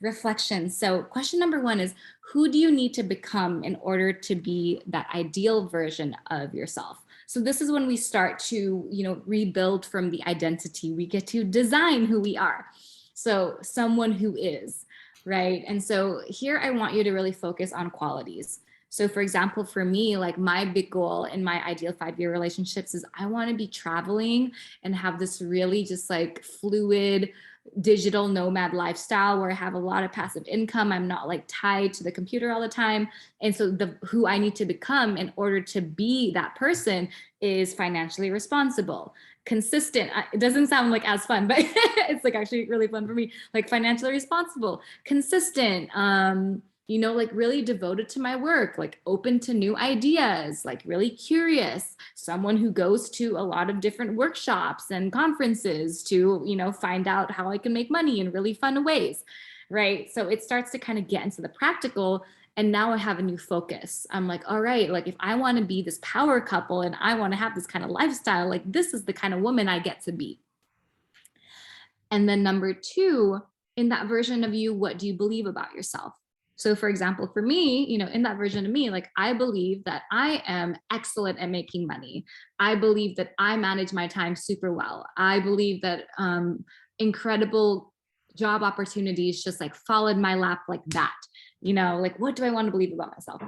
S2: Reflection. So question number 1 is, who do you need to become in order to be that ideal version of yourself? So this is when we start to, rebuild from the identity. We get to design who we are. So someone who is, right? And so here I want you to really focus on qualities. So for example, for me, like my big goal in my ideal 5-year relationships is I want to be traveling and have this really just like fluid digital nomad lifestyle where I have a lot of passive income. I'm not like tied to the computer all the time. And so who I need to become in order to be that person is financially responsible, consistent. It doesn't sound like as fun, but it's like actually really fun for me. Like financially responsible, consistent, like really devoted to my work, like open to new ideas, like really curious, someone who goes to a lot of different workshops and conferences to, find out how I can make money in really fun ways, right? So it starts to kind of get into the practical. And now I have a new focus. I'm like, all right, like if I want to be this power couple and I want to have this kind of lifestyle, like this is the kind of woman I get to be. And then number 2, in that version of you, what do you believe about yourself? So for example, for me, in that version of me, like I believe that I am excellent at making money. I believe that I manage my time super well. I believe that incredible job opportunities just like fall in my lap like that. Like what do I want to believe about myself?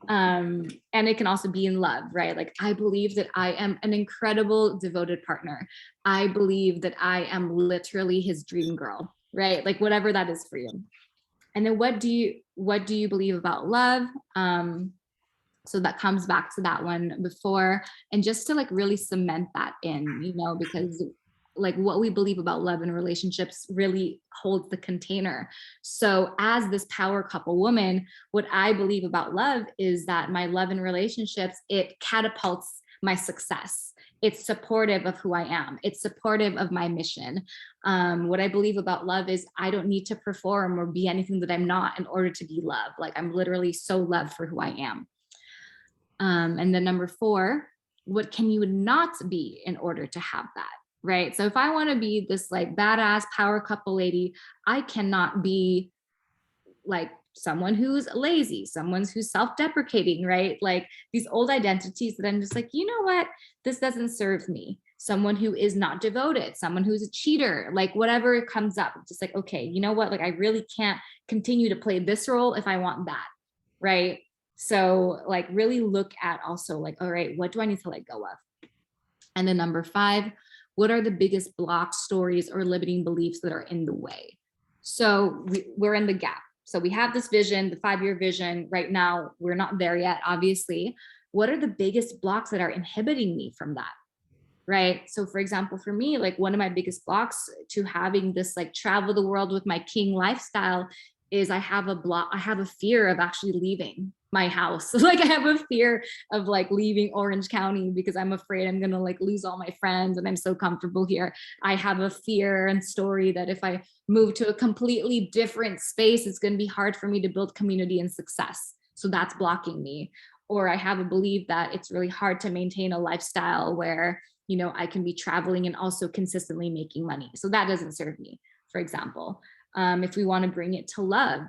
S2: And it can also be in love, right? Like I believe that I am an incredible devoted partner. I believe that I am literally his dream girl, right? Like whatever that is for you. And then what do you believe about love? So that comes back to that one before, and just to like really cement that in, because like what we believe about love and relationships really holds the container. So as this power couple woman, what I believe about love is that my love and relationships, it catapults my success. It's supportive of who I am. It's supportive of my mission. What I believe about love is I don't need to perform or be anything that I'm not in order to be loved. Like I'm literally so loved for who I am. And then number 4, what can you not be in order to have that? Right. So if I want to be this like badass power couple lady, I cannot be like someone who's lazy, someone who's self-deprecating, right? Like these old identities that I'm just like, you know what? This doesn't serve me. Someone who is not devoted, someone who's a cheater, like whatever comes up, just like, okay, you know what? Like I really can't continue to play this role if I want that. Right. So like really look at also like, all right, what do I need to let go of? And then number 5, what are the biggest blocks, stories, or limiting beliefs that are in the way? So we're in the gap. So we have this vision, the 5-year vision. Right now, we're not there yet, obviously. What are the biggest blocks that are inhibiting me from that? Right. So for example, for me, like one of my biggest blocks to having this like travel the world with my king lifestyle is I have a fear of actually leaving my house. Like I have a fear of like leaving Orange County because I'm afraid I'm going to like lose all my friends and I'm so comfortable here. I have a fear and story that if I move to a completely different space, it's going to be hard for me to build community and success. So that's blocking me. Or I have a belief that it's really hard to maintain a lifestyle where, I can be traveling and also consistently making money. So that doesn't serve me, for example. If we want to bring it to love,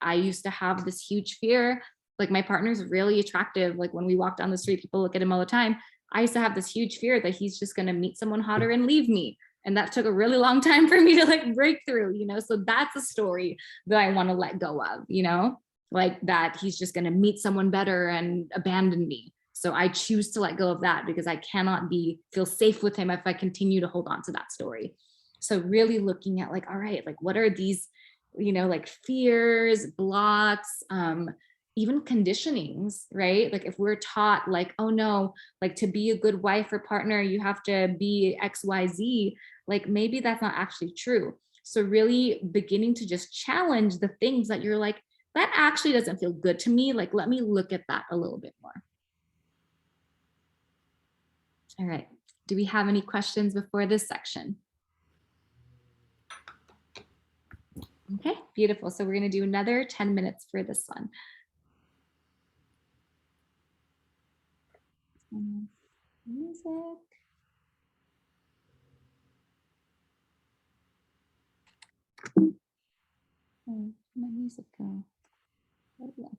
S2: I used to have this huge fear, like my partner's really attractive. Like when we walk down the street, people look at him all the time. I used to have this huge fear that he's just going to meet someone hotter and leave me. And that took a really long time for me to like break through, so that's a story that I want to let go of, like that he's just going to meet someone better and abandon me. So I choose to let go of that because I cannot feel safe with him if I continue to hold on to that story. So really looking at like, all right, like what are these, like fears, blocks, even conditionings, right? Like if we're taught like, oh no, like to be a good wife or partner, you have to be XYZ, like maybe that's not actually true. So really beginning to just challenge the things that you're like, that actually doesn't feel good to me. Like, let me look at that a little bit more. All right. Do we have any questions before this section? Okay, beautiful. So we're going to do another 10 minutes for this one. Music. Oh, where'd my music go? There we go.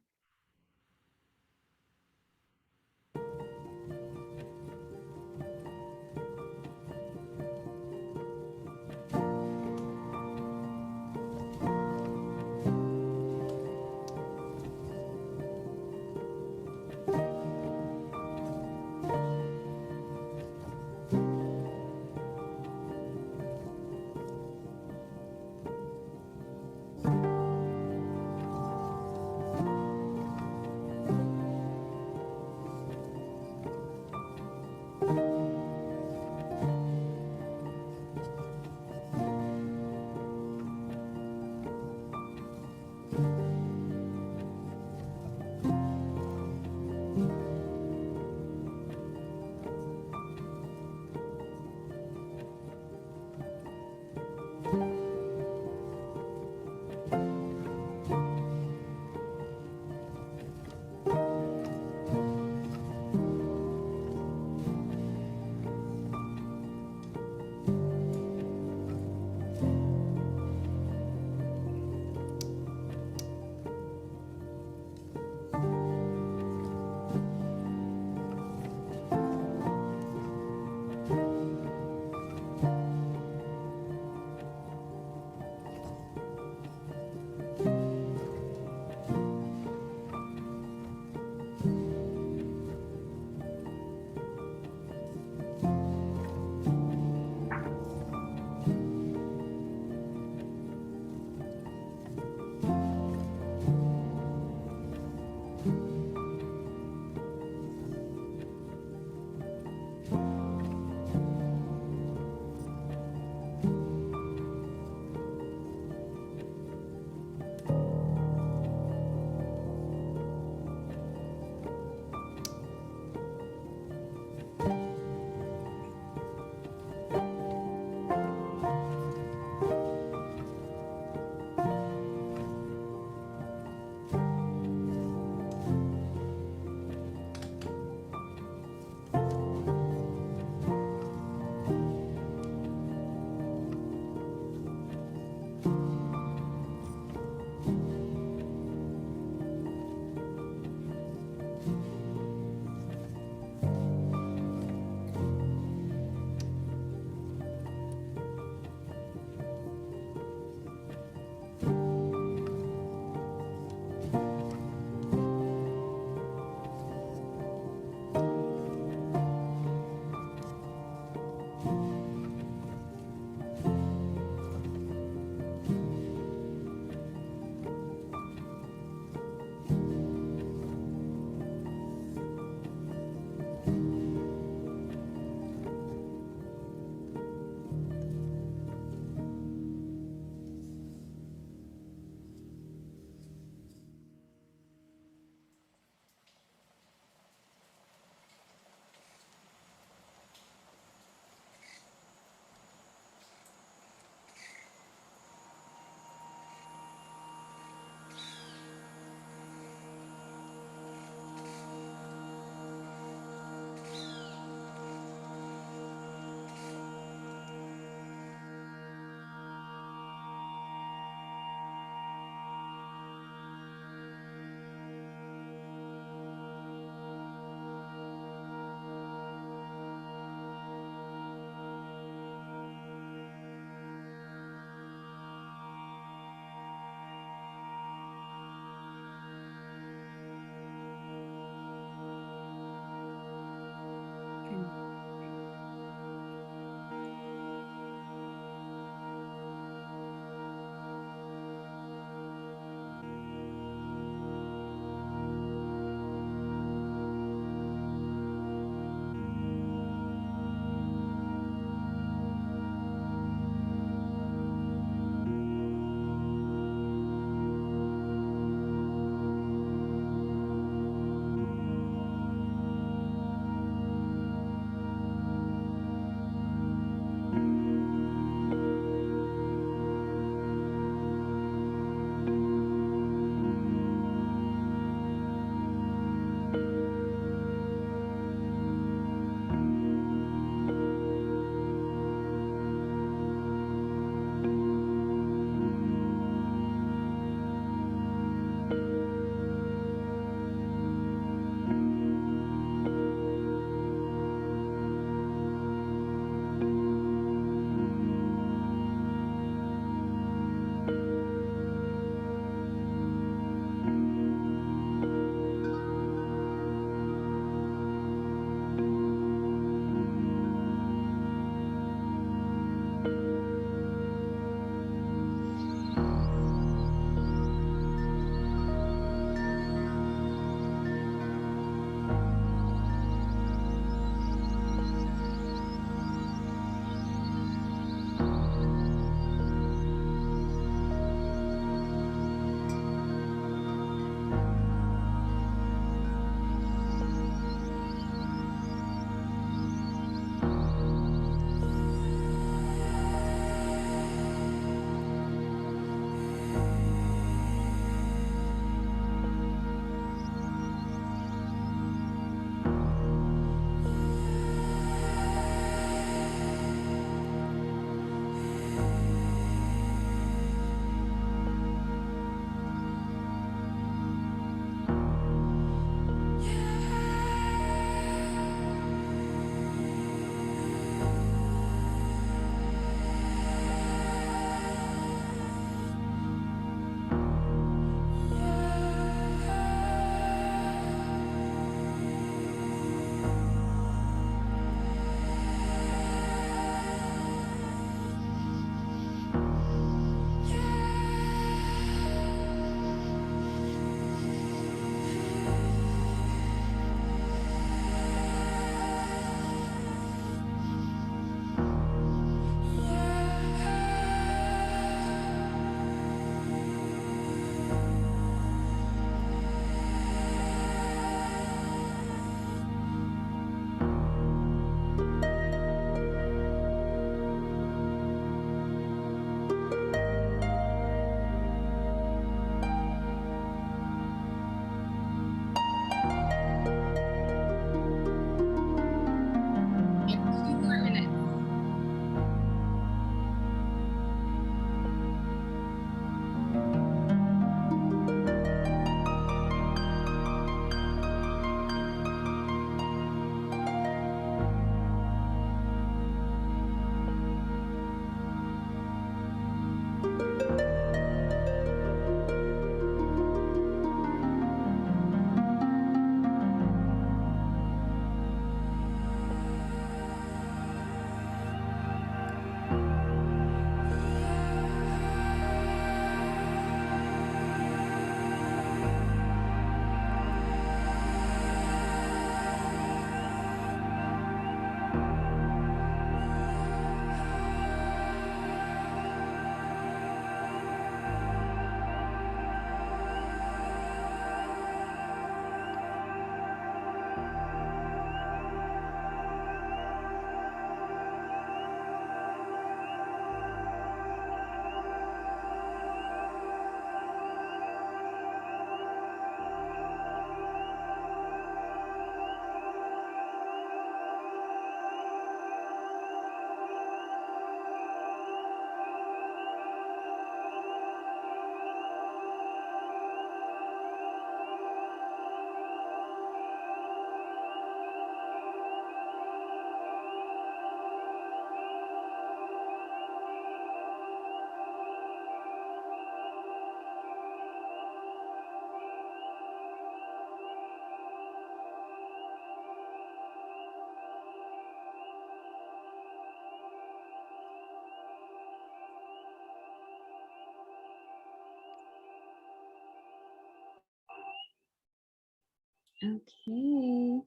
S2: Okay.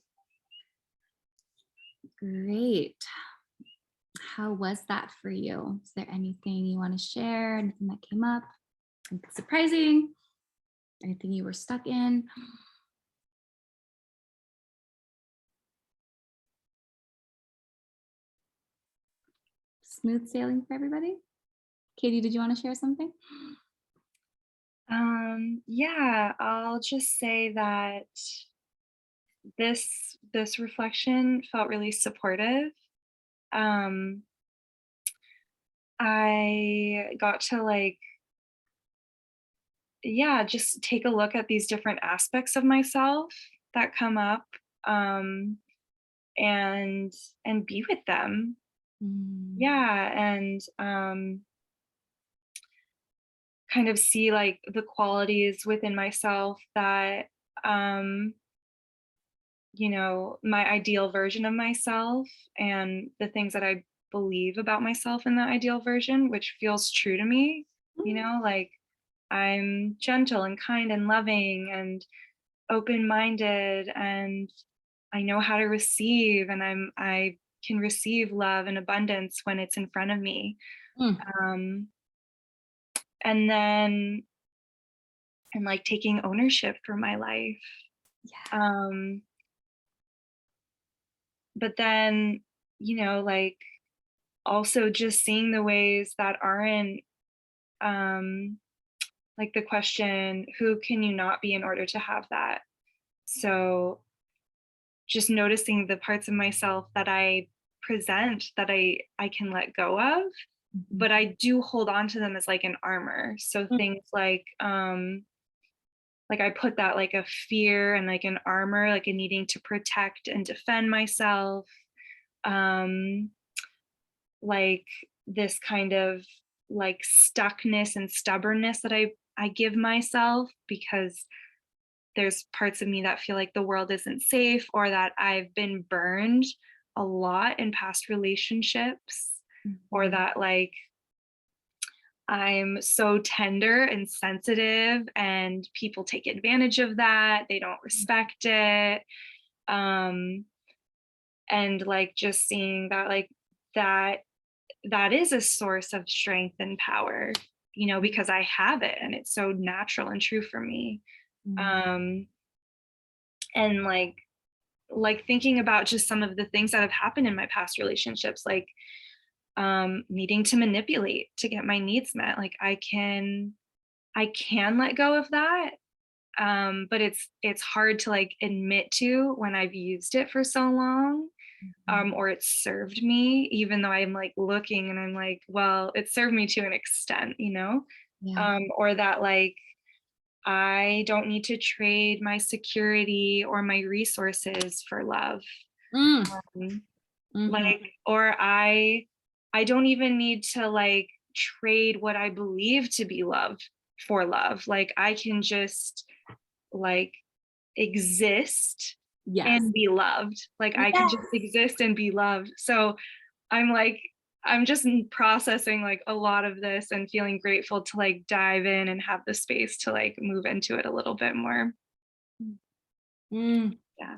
S2: Great. How was that for you? Is there anything you want to share? Anything that came up? Anything surprising? Anything you were stuck in? Smooth sailing for everybody? Katie, did you want to share something?
S4: Yeah, I'll just say that this reflection felt really supportive. Um, I got to like, yeah, just take a look at these different aspects of myself that come up, um, and be with them.
S2: Mm.
S4: Yeah, and kind of see like the qualities within myself that um my ideal version of myself and the things that I believe about myself in that ideal version, which feels true to me, like I'm gentle and kind and loving and open-minded, and I know how to receive, and I can receive love and abundance when it's in front of me.
S2: Mm.
S4: um and then I'm like taking ownership for my life.
S2: Yeah.
S4: um but then like also just seeing the ways that aren't, um like the question, who can you not be in order to have that? So just noticing the parts of myself that I present that I can let go of, but I do hold on to them as like an armor. So
S2: Mm.
S4: things like I put that like a fear and like an armor, like a needing to protect and defend myself, um like this kind of like stuckness and stubbornness that I give myself because there's parts of me that feel like the world isn't safe, or that I've been burned a lot in past relationships, or that like I'm so tender and sensitive and people take advantage of that. They don't respect it. Um, and like just seeing that like that that is a source of strength and power, because I have it and it's so natural and true for me.
S2: Mm.
S4: Um, and like thinking about just some of the things that have happened in my past relationships, like needing to manipulate to get my needs met. Like I can let go of that. But it's hard to like admit to when I've used it for so long, or it's served me, even though I'm like looking and I'm like, well, it served me to an extent.
S2: Yeah.
S4: Or that like I don't need to trade my security or my resources for love.
S2: Mm.
S4: Um,
S2: Mhm.
S4: like, or I don't even need to like trade what I believe to be love for love. Like I can just like exist
S2: Yes.
S4: and be loved. Like I can
S2: Yes.
S4: just exist and be loved. So I'm like, I'm just processing like a lot of this and feeling grateful to like dive in and have the space to like move into it a little bit more.
S2: Mm.
S4: Yeah.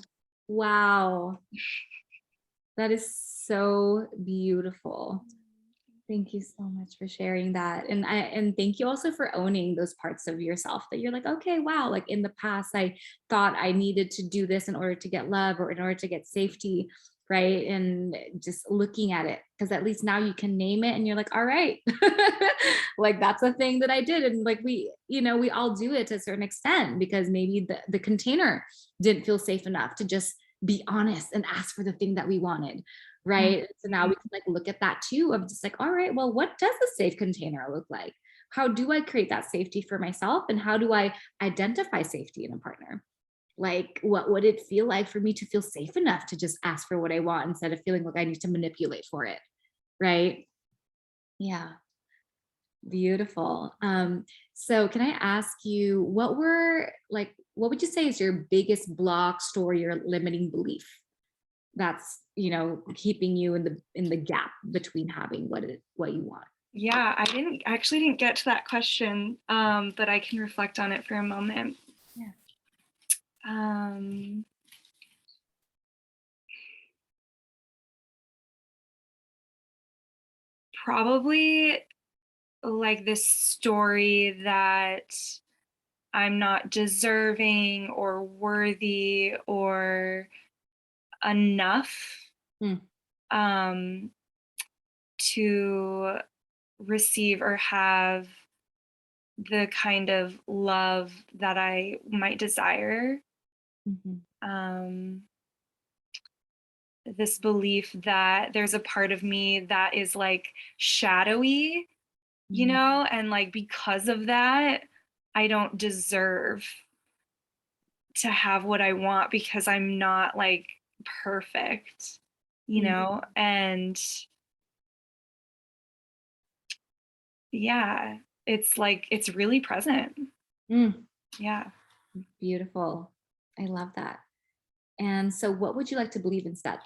S2: Wow. That is so beautiful. Thank you so much for sharing that. And thank you also for owning those parts of yourself that you're like, okay, wow, like in the past I thought I needed to do this in order to get love or in order to get safety, right? And just looking at it, because at least now you can name it and you're like, all right, like that's a thing that I did. And like we all do it to a certain extent because maybe the container didn't feel safe enough to just be honest and ask for the thing that we wanted, right? So now we can like look at that too of just like, all right, well, what does a safe container look like? How do I create that safety for myself? And how do I identify safety in a partner? Like, what would it feel like for me to feel safe enough to just ask for what I want instead of feeling like I need to manipulate for it, right? Yeah, beautiful. So can I ask you, what would you say is your biggest block, story, or limiting belief that's keeping you in the gap between having what you want?
S4: Yeah, I didn't get to that question, but I can reflect on it for a moment.
S2: Yeah.
S4: Probably like this story that I'm not deserving or worthy or enough
S2: Mm.
S4: To receive or have the kind of love that I might desire.
S2: Mhm.
S4: This belief that there's a part of me that is like shadowy, you
S2: Mm.
S4: know, and like because of that, I don't deserve to have what I want because I'm not like perfect, you
S2: Mm.
S4: know, and yeah, it's like it's really present.
S2: Mm.
S4: Yeah.
S2: Beautiful. I love that. And so what would you like to believe instead?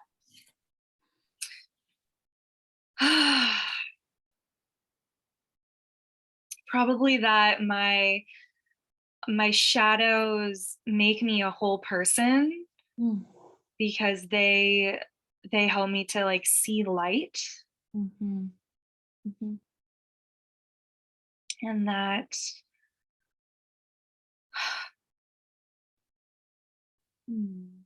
S4: Probably that my shadows make me a whole person
S2: Mm.
S4: because they help me to like see light,
S2: Mhm. Mhm.
S4: and that
S2: Mm.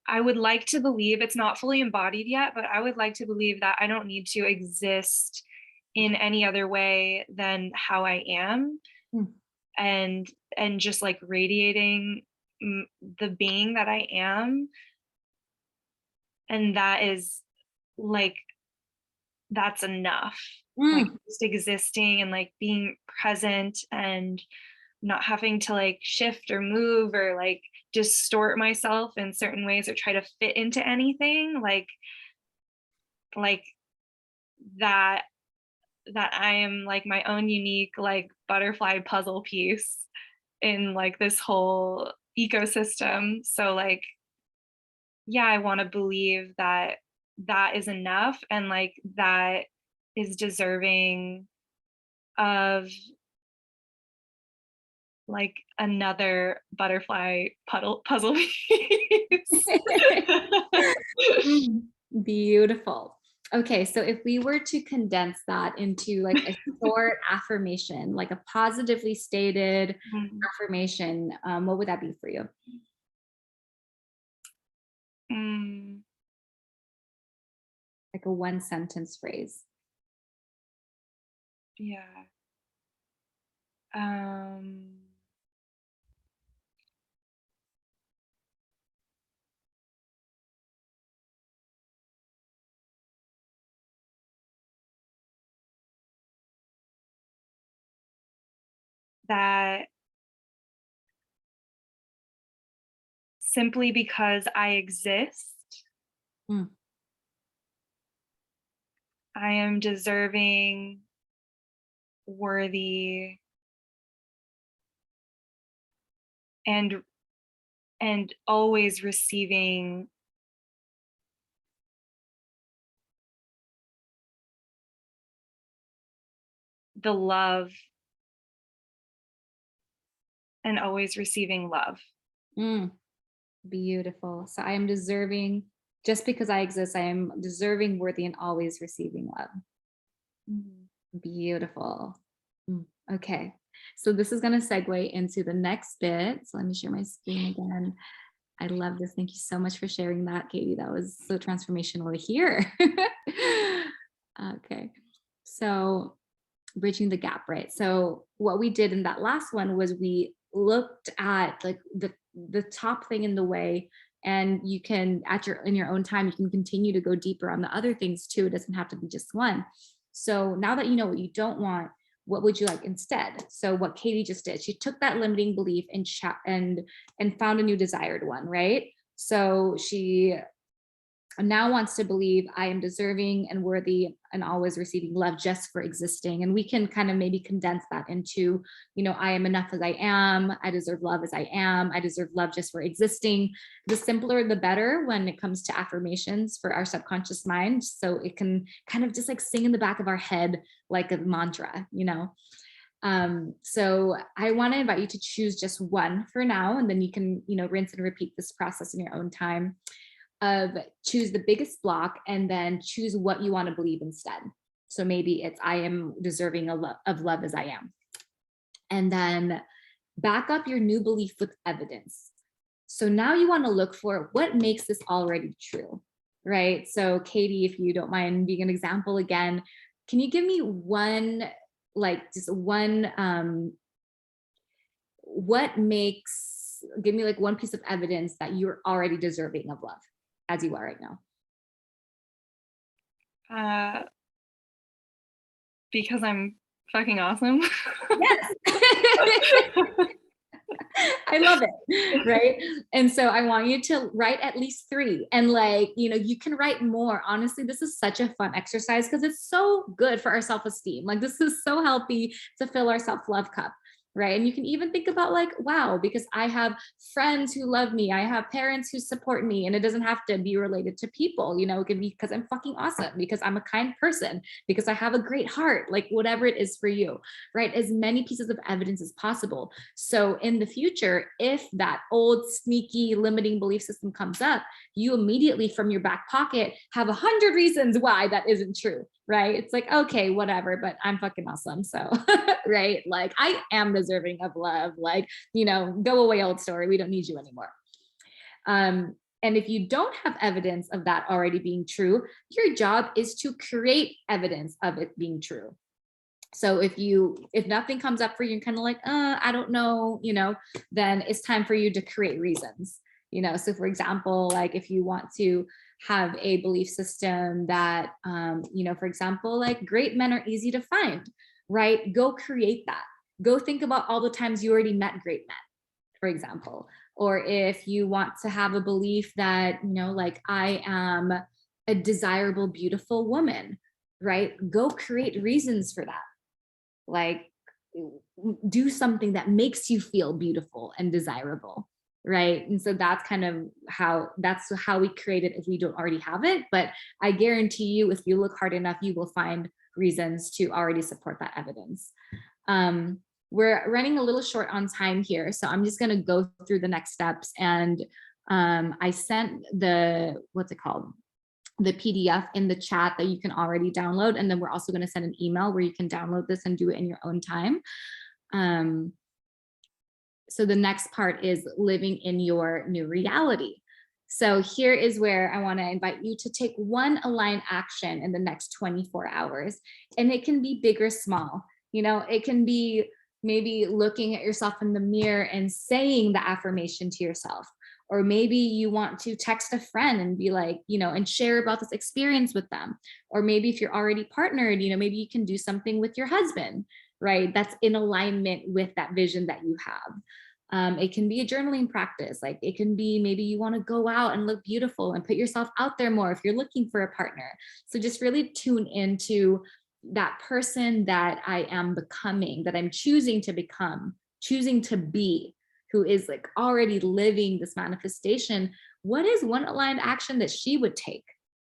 S4: I would like to believe it's not fully embodied yet, but I would like to believe that I don't need to exist in any other way than how I am,
S2: Mm.
S4: and just like radiating the being that I am, and that is like that's enough. Like
S2: Mm.
S4: just existing and like being present and not having to like shift or move or like distort myself in certain ways or try to fit into anything, like that I am like my own unique like butterfly puzzle piece in like this whole ecosystem. So like yeah, I want to believe that that is enough and like that is deserving of like another butterfly puzzle piece.
S2: Mm. Beautiful. Okay, so if we were to condense that into like a short affirmation, like a positively stated
S4: Mm,
S2: affirmation, what would that be for you?
S4: mm,
S2: Like a one sentence phrase.
S4: yeah. Um, that simply because I exist,
S2: Mm.
S4: I am deserving, worthy, and always receiving the love and always receiving love.
S2: Mm. Beautiful. So I am deserving, just because I exist, I am deserving, worthy, and always receiving love.
S4: Mhm.
S2: Beautiful. Mm. Okay. So this is going to segue into the next bit. So let me share my screen again. I love this. Thank you so much for sharing that, Katie. That was so transformational to hear. Okay. So bridging the gap, right? So what we did in that last one was we looked at like the top thing in the way, and you can at your in your own time you can continue to go deeper on the other things too. It doesn't have to be just one. So now that you know what you don't want, what would you like instead? So what Katie just did, she took that limiting belief and found a new desired one, right? So she now wants to believe I am deserving and worthy and always receiving love just for existing. And we can kind of maybe condense that into, I am enough as I am. I deserve love as I am. I deserve love just for existing. The simpler, the better when it comes to affirmations for our subconscious mind. So it can kind of just like sing in the back of our head like a mantra, So I want to invite you to choose just one for now, and then you can, rinse and repeat this process in your own time. Of choose the biggest block and then choose what you want to believe instead. So maybe it's I am deserving of love as I am. And then back up your new belief with evidence. So now you want to look for what makes this already true, right? So Katie, if you don't mind being an example again, can you give me one, give me like one piece of evidence that you're already deserving of love as you are right now?
S4: Because I'm fucking awesome.
S2: Yes. I love it. Right. And so I want you to write at least 3, and you can write more. Honestly, this is such a fun exercise because it's so good for our self-esteem. Like, this is so healthy to fill our self-love cup. Right. And you can even think about wow, because I have friends who love me. I have parents who support me, and it doesn't have to be related to people. It can be because I'm fucking awesome, because I'm a kind person, because I have a great heart, like whatever it is for you, right? As many pieces of evidence as possible. So in the future, if that old sneaky limiting belief system comes up, you immediately from your back pocket have 100 reasons why that isn't true. Right? It's like, okay, whatever, but I'm fucking awesome. So, right? Like, I am deserving of love. Go away, old story. We don't need you anymore. And if you don't have evidence of that already being true, your job is to create evidence of it being true. So if nothing comes up for you, kind of I don't know, then it's time for you to create reasons. So for example, if you want to have a belief system that, for example, great men are easy to find, right? Go create that. Go think about all the times you already met great men, for example. Or if you want to have a belief that, I am a desirable, beautiful woman, right? Go create reasons for that. Do something that makes you feel beautiful and desirable. Right. And so that's kind of how we create it if we don't already have it. But I guarantee you, if you look hard enough, you will find reasons to already support that evidence. We're running a little short on time here, so I'm just going to go through the next steps. And I sent the PDF in the chat that you can already download. And then we're also going to send an email where you can download this and do it in your own time. So the next part is living in your new reality. So here is where I want to invite you to take one aligned action in the next 24 hours. And it can be big or small. It can be maybe looking at yourself in the mirror and saying the affirmation to yourself. Or maybe you want to text a friend and be and share about this experience with them. Or maybe if you're already partnered, maybe you can do something with your husband, right? That's in alignment with that vision that you have. It can be a journaling practice. It can be maybe you want to go out and look beautiful and put yourself out there more if you're looking for a partner. So just really tune into that person that I am becoming, that I'm choosing to become, choosing to be, who is already living this manifestation. What is one aligned action that she would take?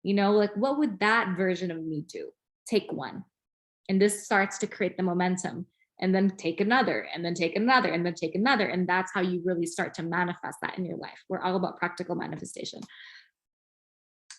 S2: What would that version of me do? Take one. And this starts to create the momentum, and then take another, and then take another, and then take another. And that's how you really start to manifest that in your life. We're all about practical manifestation.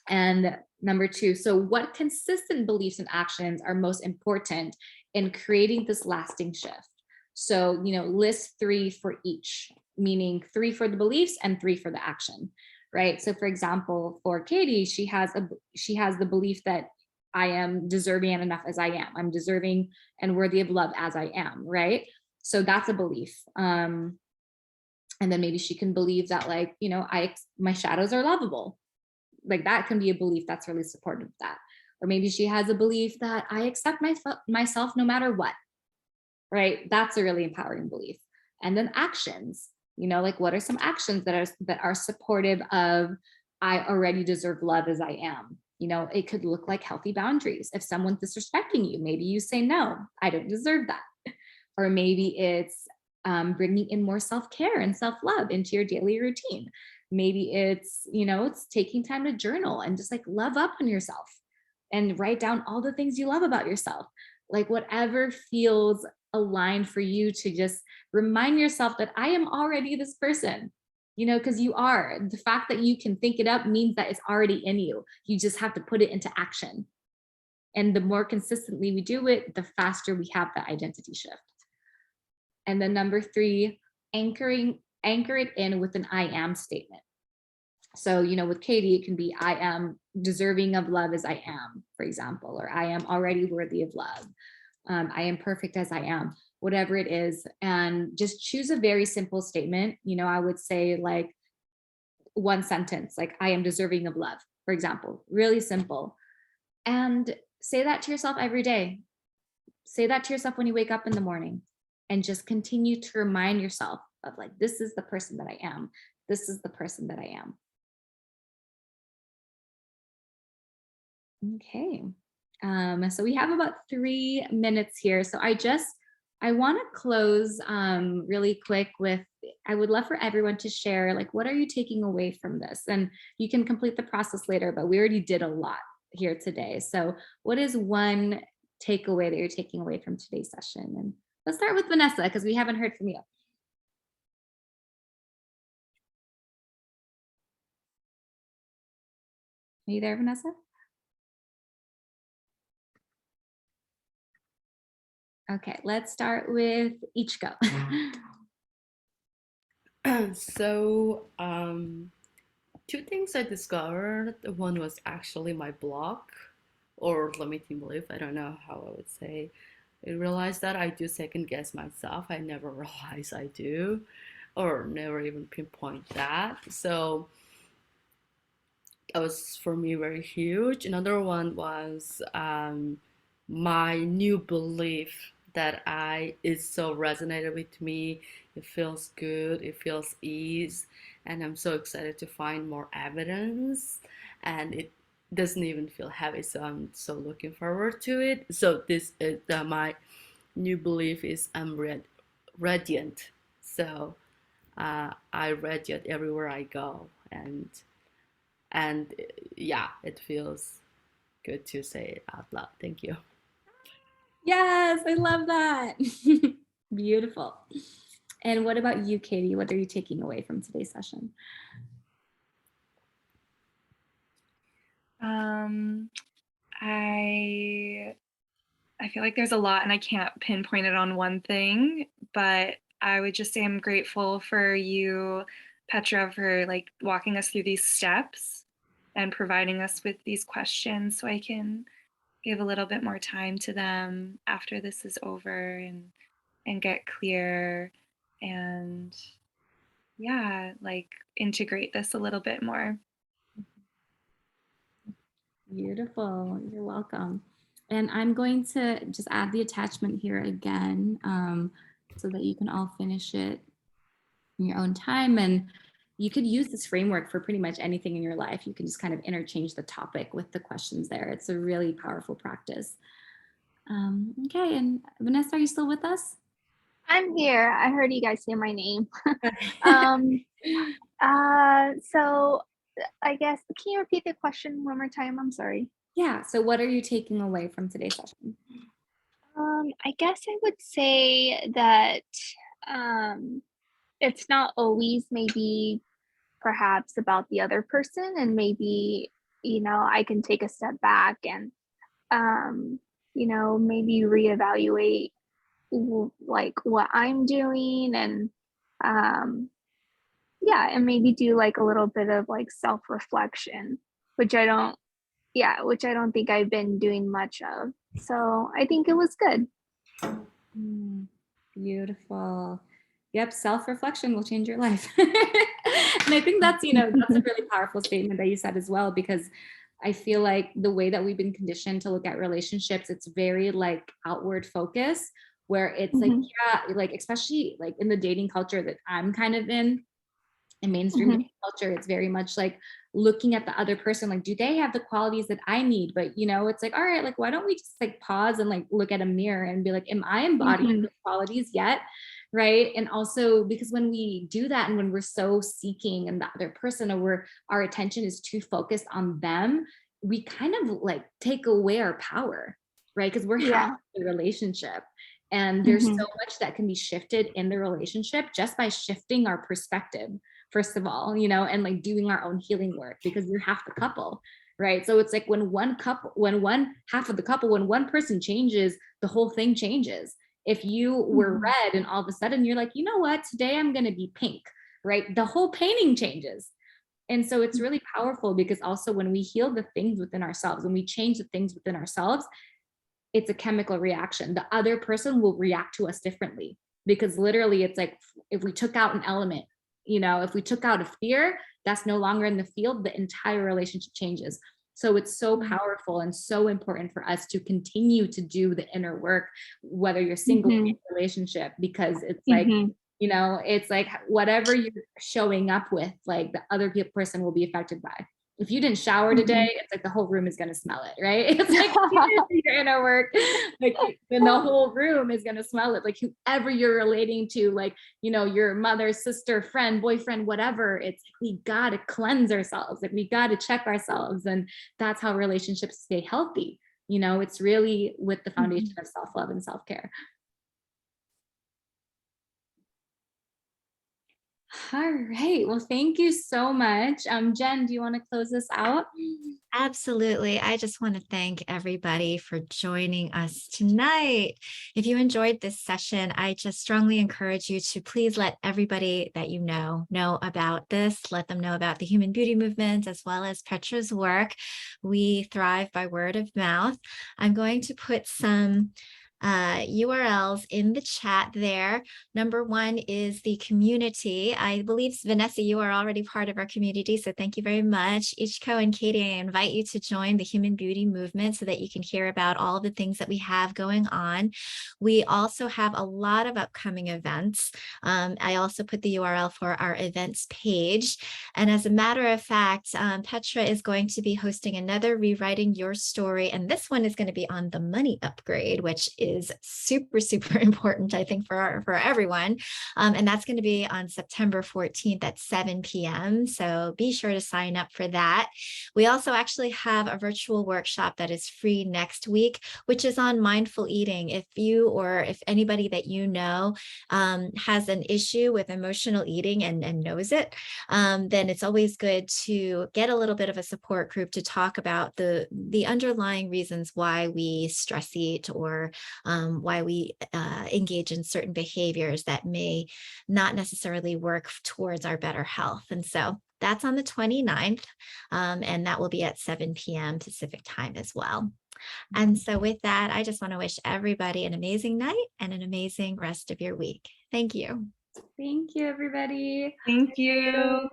S2: And number 2, so what consistent beliefs and actions are most important in creating this lasting shift? So, list 3 for each, meaning 3 for the beliefs and 3 for the action, right? So for example, for Katie, she has the belief that I am deserving and enough as I am. I'm deserving and worthy of love as I am, right? So that's a belief. And then maybe she can believe that my shadows are lovable. That can be a belief that's really supportive of that. Or maybe she has a belief that I accept myself no matter what, right? That's a really empowering belief. And then actions, what are some actions that are supportive of I already deserve love as I am. You know, it could look like healthy boundaries. If someone's disrespecting you, maybe you say, no, I don't deserve that. Or maybe it's bringing in more self-care and self-love into your daily routine. Maybe it's, you know, it's taking time to journal and just like love up on yourself and write down all the things you love about yourself. Like whatever feels aligned for you to just remind yourself that I am already this person, you know, because you are. The fact that you can think it up means that it's already in you. You just have to put it into action. And the more consistently we do it, the faster we have that identity shift. And then number 3, anchor it in with an I am statement. So, you know, with Katie, it can be, I am deserving of love as I am, for example, or I am already worthy of love. I am perfect as I am, whatever it is. And just choose a very simple statement. You know, I would say like one sentence, like I am deserving of love, for example, really simple. And say that to yourself every day. Say that to yourself when you wake up in the morning, and just continue to remind yourself of like, this is the person that I am. This is the person that I am. Okay. So we have about 3 minutes here. So I want to close really quick with, I would love for everyone to share, like, what are you taking away from this? And you can complete the process later, but we already did a lot here today. So what is one takeaway that you're taking away from today's session? And let's start with Vanessa, because we haven't heard from you. Are you there, Vanessa? Okay, let's start with Ichiko.
S3: So, 2 things I discovered. One was actually my block or limiting belief. I don't know how I would say. I realized that I do second guess myself. I never realize I do, or never even pinpoint that. So that was for me very huge. Another one was my new belief that it so resonated with me. It feels good, it feels ease, and I'm so excited to find more evidence. And it doesn't even feel heavy, so I'm so looking forward to it. So this is my new belief is radiant. So I radiate everywhere I go, and yeah, it feels good to say it out loud. Thank you.
S2: Yes, I love that. Beautiful. And what about you, Katie? What are you taking away from today's session?
S4: I feel like there's a lot and I can't pinpoint it on one thing, but I would just say I'm grateful for you, Petra, for like walking us through these steps and providing us with these questions so I can give a little bit more time to them after this is over and get clear and yeah, like integrate this a little bit more.
S2: Beautiful. You're welcome. And I'm going to just add the attachment here again so that you can all finish it in your own time. And you could use this framework for pretty much anything in your life. You can just kind of interchange the topic with the questions there. It's a really powerful practice. Okay, and Vanessa, are you still with us?
S5: I'm here. I heard you guys say my name. So I guess, can you repeat the question one more time? I'm sorry.
S2: Yeah, so what are you taking away from today's session?
S5: I guess I would say that it's not always maybe perhaps about the other person, and maybe, I can take a step back and, maybe reevaluate like what I'm doing and, yeah, and maybe do like a little bit of like self-reflection, which I don't, yeah, which I don't think I've been doing much of. So I think it was good.
S2: Beautiful. Yep, self-reflection will change your life. And I think that's, that's a really powerful statement that you said as well, because I feel like the way that we've been conditioned to look at relationships, it's very like outward focus, where it's like, yeah, like especially like in the dating culture that I'm kind of in mainstream dating culture, it's very much like, looking at the other person, like, do they have the qualities that I need? But, you know, it's like, all right, like, why don't we just like pause and like look at a mirror and be like, am I embodying those qualities yet? Right. And also because when we do that and when we're so seeking and the other person, or our attention is too focused on them, we kind of like take away our power, right? Because we're half the relationship. And there's so much that can be shifted in the relationship just by shifting our perspective, first of all, you know, and like doing our own healing work, because you're half the couple, right? So it's like when one half of the couple, when one person changes, the whole thing changes. If you were red and all of a sudden you're like, you know what, today I'm going to be pink, right? The whole painting changes. And so it's really powerful, because also when we heal the things within ourselves, when we change the things within ourselves, it's a chemical reaction. The other person will react to us differently, because literally it's like if we took out an element, you know, if we took out a fear that's no longer in the field, the entire relationship changes. So it's so powerful and so important for us to continue to do the inner work, whether you're single or in a relationship, because it's like, you know, it's like whatever you're showing up with, like the other person will be affected by. If you didn't shower today, it's like the whole room is going to smell it, right? It's like if you didn't do your inner work, like then the whole room is going to smell it. Like whoever you're relating to, like, you know, your mother, sister, friend, boyfriend, whatever, it's like we got to cleanse ourselves. Like we got to check ourselves. And that's how relationships stay healthy. You know, it's really with the foundation of self-love and self-care. All right. Well, thank you so much. Jen, do you want to close this out?
S1: Absolutely. I just want to thank everybody for joining us tonight. If you enjoyed this session, I just strongly encourage you to please let everybody that you know about this. Let them know about the Human Beauty Movement as well as Petra's work. We thrive by word of mouth. I'm going to put some URLs in the chat there. Number one is the community. I believe, Vanessa, you are already part of our community, so thank you very much. Ichiko and Katie, I invite you to join the Human Beauty Movement so that you can hear about all the things that we have going on. We also have a lot of upcoming events. I also put the URL for our events page. And as a matter of fact, Petra is going to be hosting another Rewriting Your Story, and this one is going to be on the money upgrade, which is super, super important, I think, for everyone. And that's going to be on September 14th at 7 p.m. So be sure to sign up for that. We also actually have a virtual workshop that is free next week, which is on mindful eating. If you or if anybody that you know has an issue with emotional eating and knows it, then it's always good to get a little bit of a support group to talk about the underlying reasons why we stress eat, or why we engage in certain behaviors that may not necessarily work towards our better health. And so that's on the 29th, and that will be at 7 p.m. Pacific time as well. And so with that, I just want to wish everybody an amazing night and an amazing rest of your week. Thank you.
S2: Thank you, everybody.
S4: Thank you.